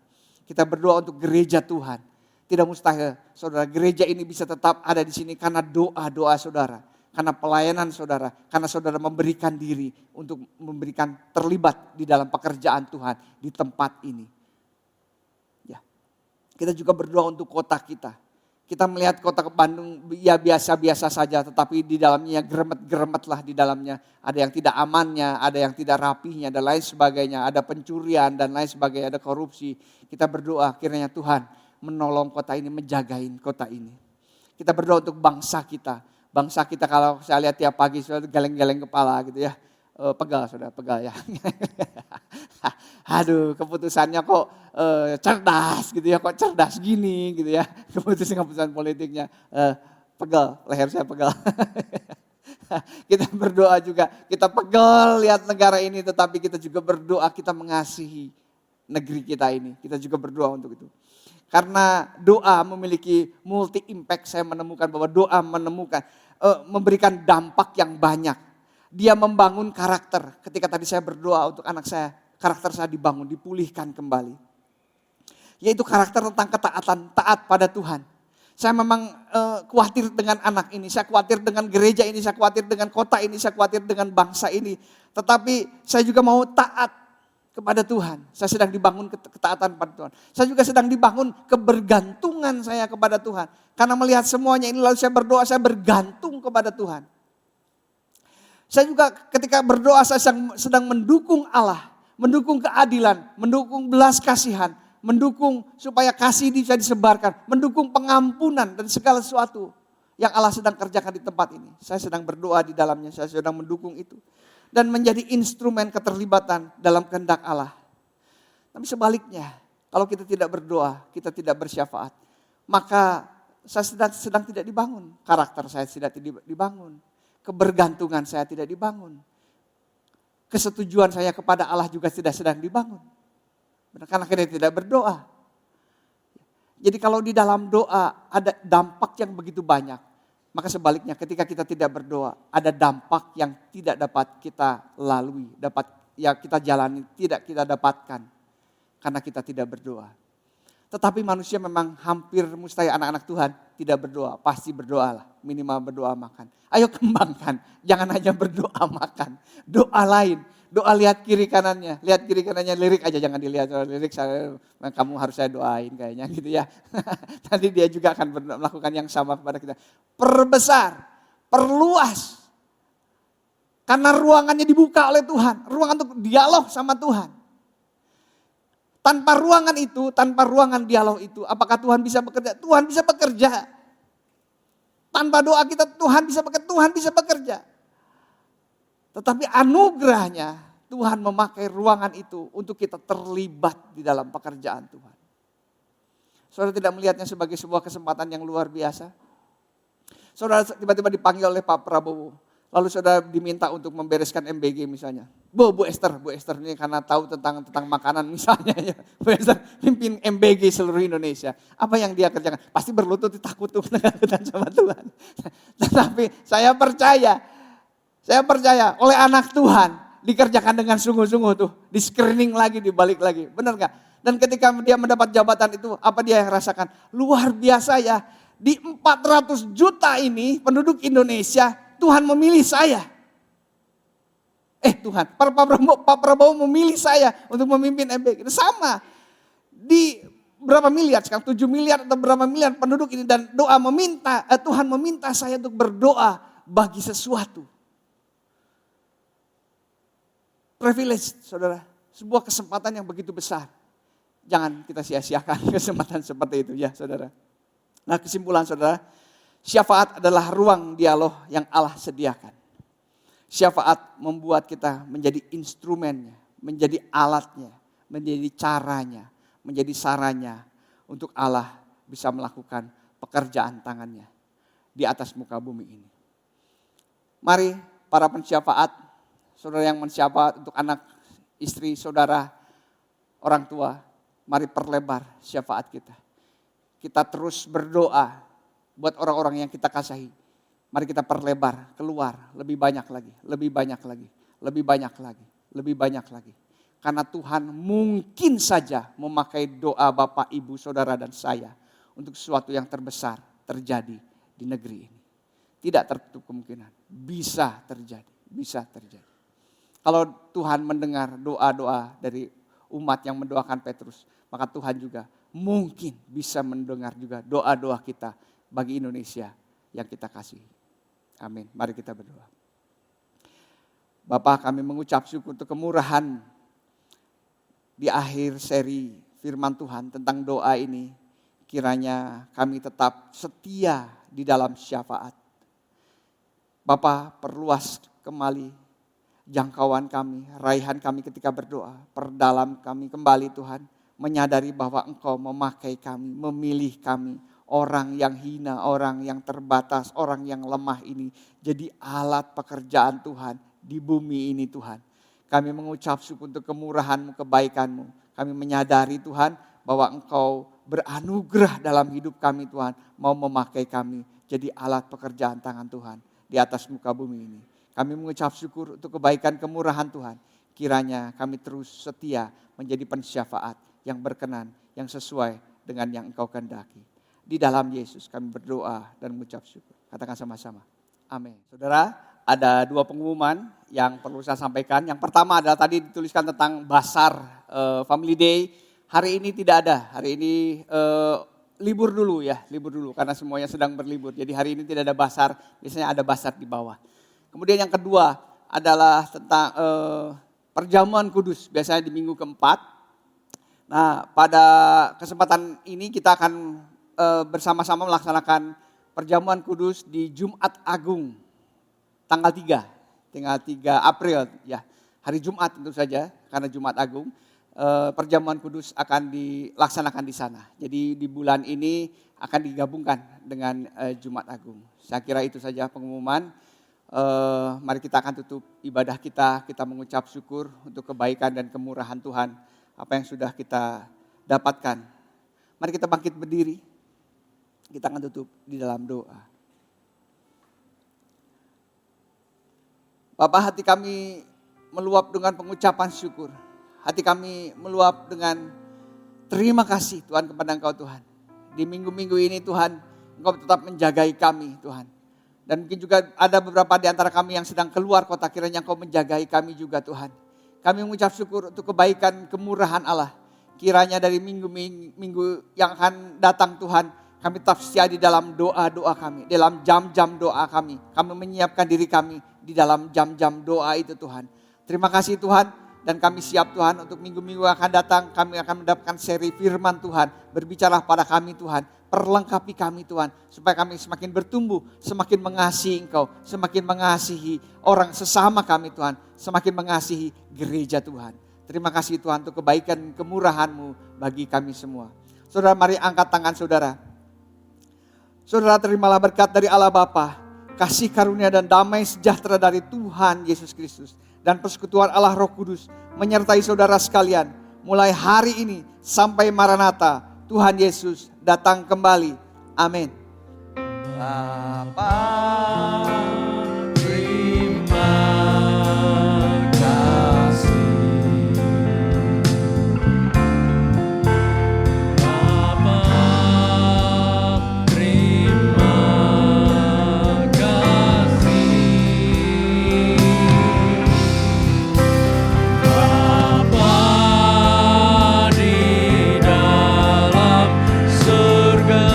Kita berdoa untuk gereja Tuhan. Tidak mustahil, saudara, gereja ini bisa tetap ada di sini karena doa-doa saudara. Karena pelayanan saudara, karena saudara memberikan diri untuk memberikan terlibat di dalam pekerjaan Tuhan di tempat ini. Ya. Kita juga berdoa untuk kota kita. Kita melihat kota Bandung ya biasa-biasa saja, tetapi di dalamnya geremet-geremet lah di dalamnya. Ada yang tidak amannya, ada yang tidak rapihnya dan lain sebagainya. Ada pencurian dan lain sebagainya, ada korupsi. Kita berdoa kiranya Tuhan menolong kota ini, menjagain kota ini. Kita berdoa untuk bangsa kita. Bangsa kita kalau saya lihat tiap pagi sudah geleng-geleng kepala gitu ya. Pegal ya. Aduh, keputusannya kok cerdas gitu ya, kok cerdas gini gitu ya. Keputusan politiknya pegal, leher saya pegal. Kita berdoa juga, kita pegal lihat negara ini, tetapi kita juga berdoa kita mengasihi negeri kita ini. Kita juga berdoa untuk itu. Karena doa memiliki multi impact, saya menemukan bahwa doa memberikan dampak yang banyak. Dia membangun karakter. Ketika tadi saya berdoa untuk anak saya, karakter saya dibangun, dipulihkan kembali. Yaitu karakter tentang ketaatan, taat pada Tuhan. Saya memang khawatir dengan anak ini, saya khawatir dengan gereja ini, saya khawatir dengan kota ini, saya khawatir dengan bangsa ini. Tetapi saya juga mau taat kepada Tuhan. Saya sedang dibangun ketaatan pada Tuhan. Saya juga sedang dibangun kebergantungan saya kepada Tuhan. Karena melihat semuanya ini lalu saya berdoa, saya bergantung kepada Tuhan. Saya juga ketika berdoa saya sedang mendukung Allah, mendukung keadilan, mendukung belas kasihan, mendukung supaya kasih bisa disebarkan, mendukung pengampunan dan segala sesuatu yang Allah sedang kerjakan di tempat ini. Saya sedang berdoa di dalamnya, saya sedang mendukung itu. Dan menjadi instrumen keterlibatan dalam kehendak Allah. Tapi sebaliknya, kalau kita tidak berdoa, kita tidak bersyafaat, maka saya sedang tidak dibangun. Karakter saya tidak dibangun. Kebergantungan saya tidak dibangun. Kesetujuan saya kepada Allah juga tidak sedang dibangun. Karena kita tidak berdoa. Jadi kalau di dalam doa ada dampak yang begitu banyak. Maka sebaliknya ketika kita tidak berdoa, ada dampak yang tidak dapat kita lalui. Kita jalani, tidak kita dapatkan. Karena kita tidak berdoa. Tetapi manusia memang hampir mustahil, anak-anak Tuhan tidak berdoa. Pasti berdoa lah, minimal berdoa makan. Ayo kembangkan, jangan hanya berdoa makan. Doa lain, doa lihat kiri kanannya. Lihat kiri kanannya, lirik aja jangan dilihat. Lirik kamu harus saya doain kayaknya gitu ya. Nanti dia juga akan melakukan yang sama kepada kita. Perbesar, perluas. Karena ruangannya dibuka oleh Tuhan. Ruangan untuk dialog sama Tuhan. Tanpa ruangan itu, tanpa ruangan dialog itu, apakah Tuhan bisa bekerja? Tuhan bisa bekerja. Tanpa doa kita, Tuhan bisa bekerja. Tetapi anugerahnya, Tuhan memakai ruangan itu untuk kita terlibat di dalam pekerjaan Tuhan. Saudara tidak melihatnya sebagai sebuah kesempatan yang luar biasa? Saudara tiba-tiba dipanggil oleh Pak Prabowo. Lalu saudara diminta untuk membereskan MBG misalnya. Bu Esther ini karena tahu tentang makanan misalnya ya. Bu Esther pimpin MBG seluruh Indonesia. Apa yang dia kerjakan? Pasti berlutut takut tuh sama Tuhan. Tetapi saya percaya oleh anak Tuhan dikerjakan dengan sungguh-sungguh tuh. Di screening lagi, dibalik lagi. Benar gak? Dan ketika dia mendapat jabatan itu, apa dia yang rasakan? Luar biasa ya. Di 400 juta ini penduduk Indonesia, Tuhan memilih saya. Tuhan, Pak Prabowo memilih saya untuk memimpin MBG. Sama. Di berapa miliar sekarang, 7 miliar atau berapa miliar penduduk ini. Dan Tuhan meminta saya untuk berdoa bagi sesuatu. Privilege, saudara. Sebuah kesempatan yang begitu besar. Jangan kita sia-siakan kesempatan seperti itu ya, saudara. Nah, kesimpulan saudara, syafaat adalah ruang dialog yang Allah sediakan. Syafaat membuat kita menjadi instrumennya, menjadi alatnya, menjadi caranya, menjadi saranya untuk Allah bisa melakukan pekerjaan tangannya di atas muka bumi ini. Mari para pensyafaat, saudara yang mensyafaat untuk anak, istri, saudara, orang tua, mari perlebar syafaat kita. Kita terus berdoa buat orang-orang yang kita kasihi. Mari kita perlebar, keluar, lebih banyak lagi, lebih banyak lagi, lebih banyak lagi, lebih banyak lagi. Karena Tuhan mungkin saja memakai doa Bapak, Ibu, Saudara, dan saya untuk sesuatu yang terbesar terjadi di negeri ini. Tidak tertutup kemungkinan, bisa terjadi, bisa terjadi. Kalau Tuhan mendengar doa-doa dari umat yang mendoakan Petrus, maka Tuhan juga mungkin bisa mendengar juga doa-doa kita bagi Indonesia yang kita kasihi. Amin. Mari kita berdoa. Bapa, kami mengucap syukur untuk kemurahan di akhir seri firman Tuhan tentang doa ini. Kiranya kami tetap setia di dalam syafaat. Bapa, perluas kembali jangkauan kami, raihan kami ketika berdoa. Perdalam kami kembali Tuhan, menyadari bahwa Engkau memakai kami, memilih kami. Orang yang hina, orang yang terbatas, orang yang lemah ini jadi alat pekerjaan Tuhan di bumi ini Tuhan. Kami mengucap syukur untuk kemurahan-Mu, kebaikan-Mu. Kami menyadari Tuhan bahwa Engkau beranugerah dalam hidup kami Tuhan. Mau memakai kami jadi alat pekerjaan tangan Tuhan di atas muka bumi ini. Kami mengucap syukur untuk kebaikan kemurahan Tuhan. Kiranya kami terus setia menjadi pensyafaat yang berkenan, yang sesuai dengan yang Engkau kehendaki. Di dalam Yesus kami berdoa dan mengucap syukur. Katakan sama-sama. Amin. Saudara, ada dua pengumuman yang perlu saya sampaikan. Yang pertama adalah tadi dituliskan tentang Basar Family Day. Hari ini tidak ada. Hari ini libur dulu ya, libur dulu karena semuanya sedang berlibur. Jadi hari ini tidak ada Basar, biasanya ada Basar di bawah. Kemudian yang kedua adalah tentang perjamuan kudus, biasanya di minggu keempat. Nah, pada kesempatan ini kita akan bersama-sama melaksanakan perjamuan kudus di Jumat Agung tanggal 3 April ya. Hari Jumat tentu saja karena Jumat Agung. Perjamuan kudus akan dilaksanakan di sana. Jadi di bulan ini akan digabungkan dengan Jumat Agung. Saya kira itu saja pengumuman. Mari kita akan tutup ibadah kita mengucap syukur untuk kebaikan dan kemurahan Tuhan. Apa yang sudah kita dapatkan. Mari kita bangkit berdiri. Kita akan tutup di dalam doa. Bapa, hati kami meluap dengan pengucapan syukur. Hati kami meluap dengan Terima kasih Tuhan kepada Engkau Tuhan. Di minggu-minggu ini Tuhan, Engkau tetap menjagai kami Tuhan. Dan mungkin juga ada beberapa di antara kami yang sedang keluar kota, kiranya Engkau menjagai kami juga Tuhan. Kami mengucap syukur untuk kebaikan kemurahan Allah. Kiranya dari minggu-minggu yang akan datang Tuhan, kami tetap setia di dalam doa-doa kami, dalam jam-jam doa kami. Kami menyiapkan diri kami di dalam jam-jam doa itu Tuhan. Terima kasih Tuhan, dan kami siap Tuhan untuk minggu-minggu yang akan datang. Kami akan mendapatkan seri firman Tuhan. Berbicara pada kami Tuhan, perlengkapi kami Tuhan, supaya kami semakin bertumbuh, semakin mengasihi Engkau, semakin mengasihi orang sesama kami Tuhan, semakin mengasihi gereja Tuhan. Terima kasih Tuhan untuk kebaikan kemurahan-Mu bagi kami semua. Saudara, mari angkat tangan saudara. Saudara, terimalah berkat dari Allah Bapa, kasih karunia dan damai sejahtera dari Tuhan Yesus Kristus, dan persekutuan Allah Roh Kudus menyertai saudara sekalian mulai hari ini sampai Maranatha, Tuhan Yesus datang kembali. Amin. Bapa, terima kasih. Bapa, terima kasih. Bapa di dalam surga,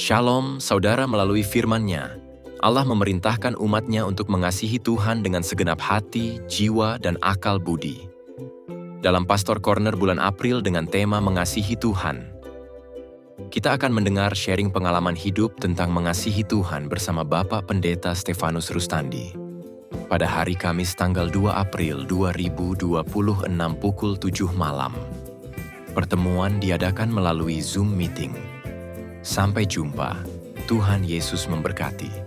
Shalom, saudara. Melalui firman-Nya, Allah memerintahkan umat-Nya untuk mengasihi Tuhan dengan segenap hati, jiwa, dan akal budi. Dalam Pastor Corner bulan April dengan tema Mengasihi Tuhan, kita akan mendengar sharing pengalaman hidup tentang mengasihi Tuhan bersama Bapak Pendeta Stefanus Rustandi. Pada hari Kamis tanggal 2 April 2026 pukul 7 malam. Pertemuan diadakan melalui Zoom meeting. Sampai jumpa. Tuhan Yesus memberkati.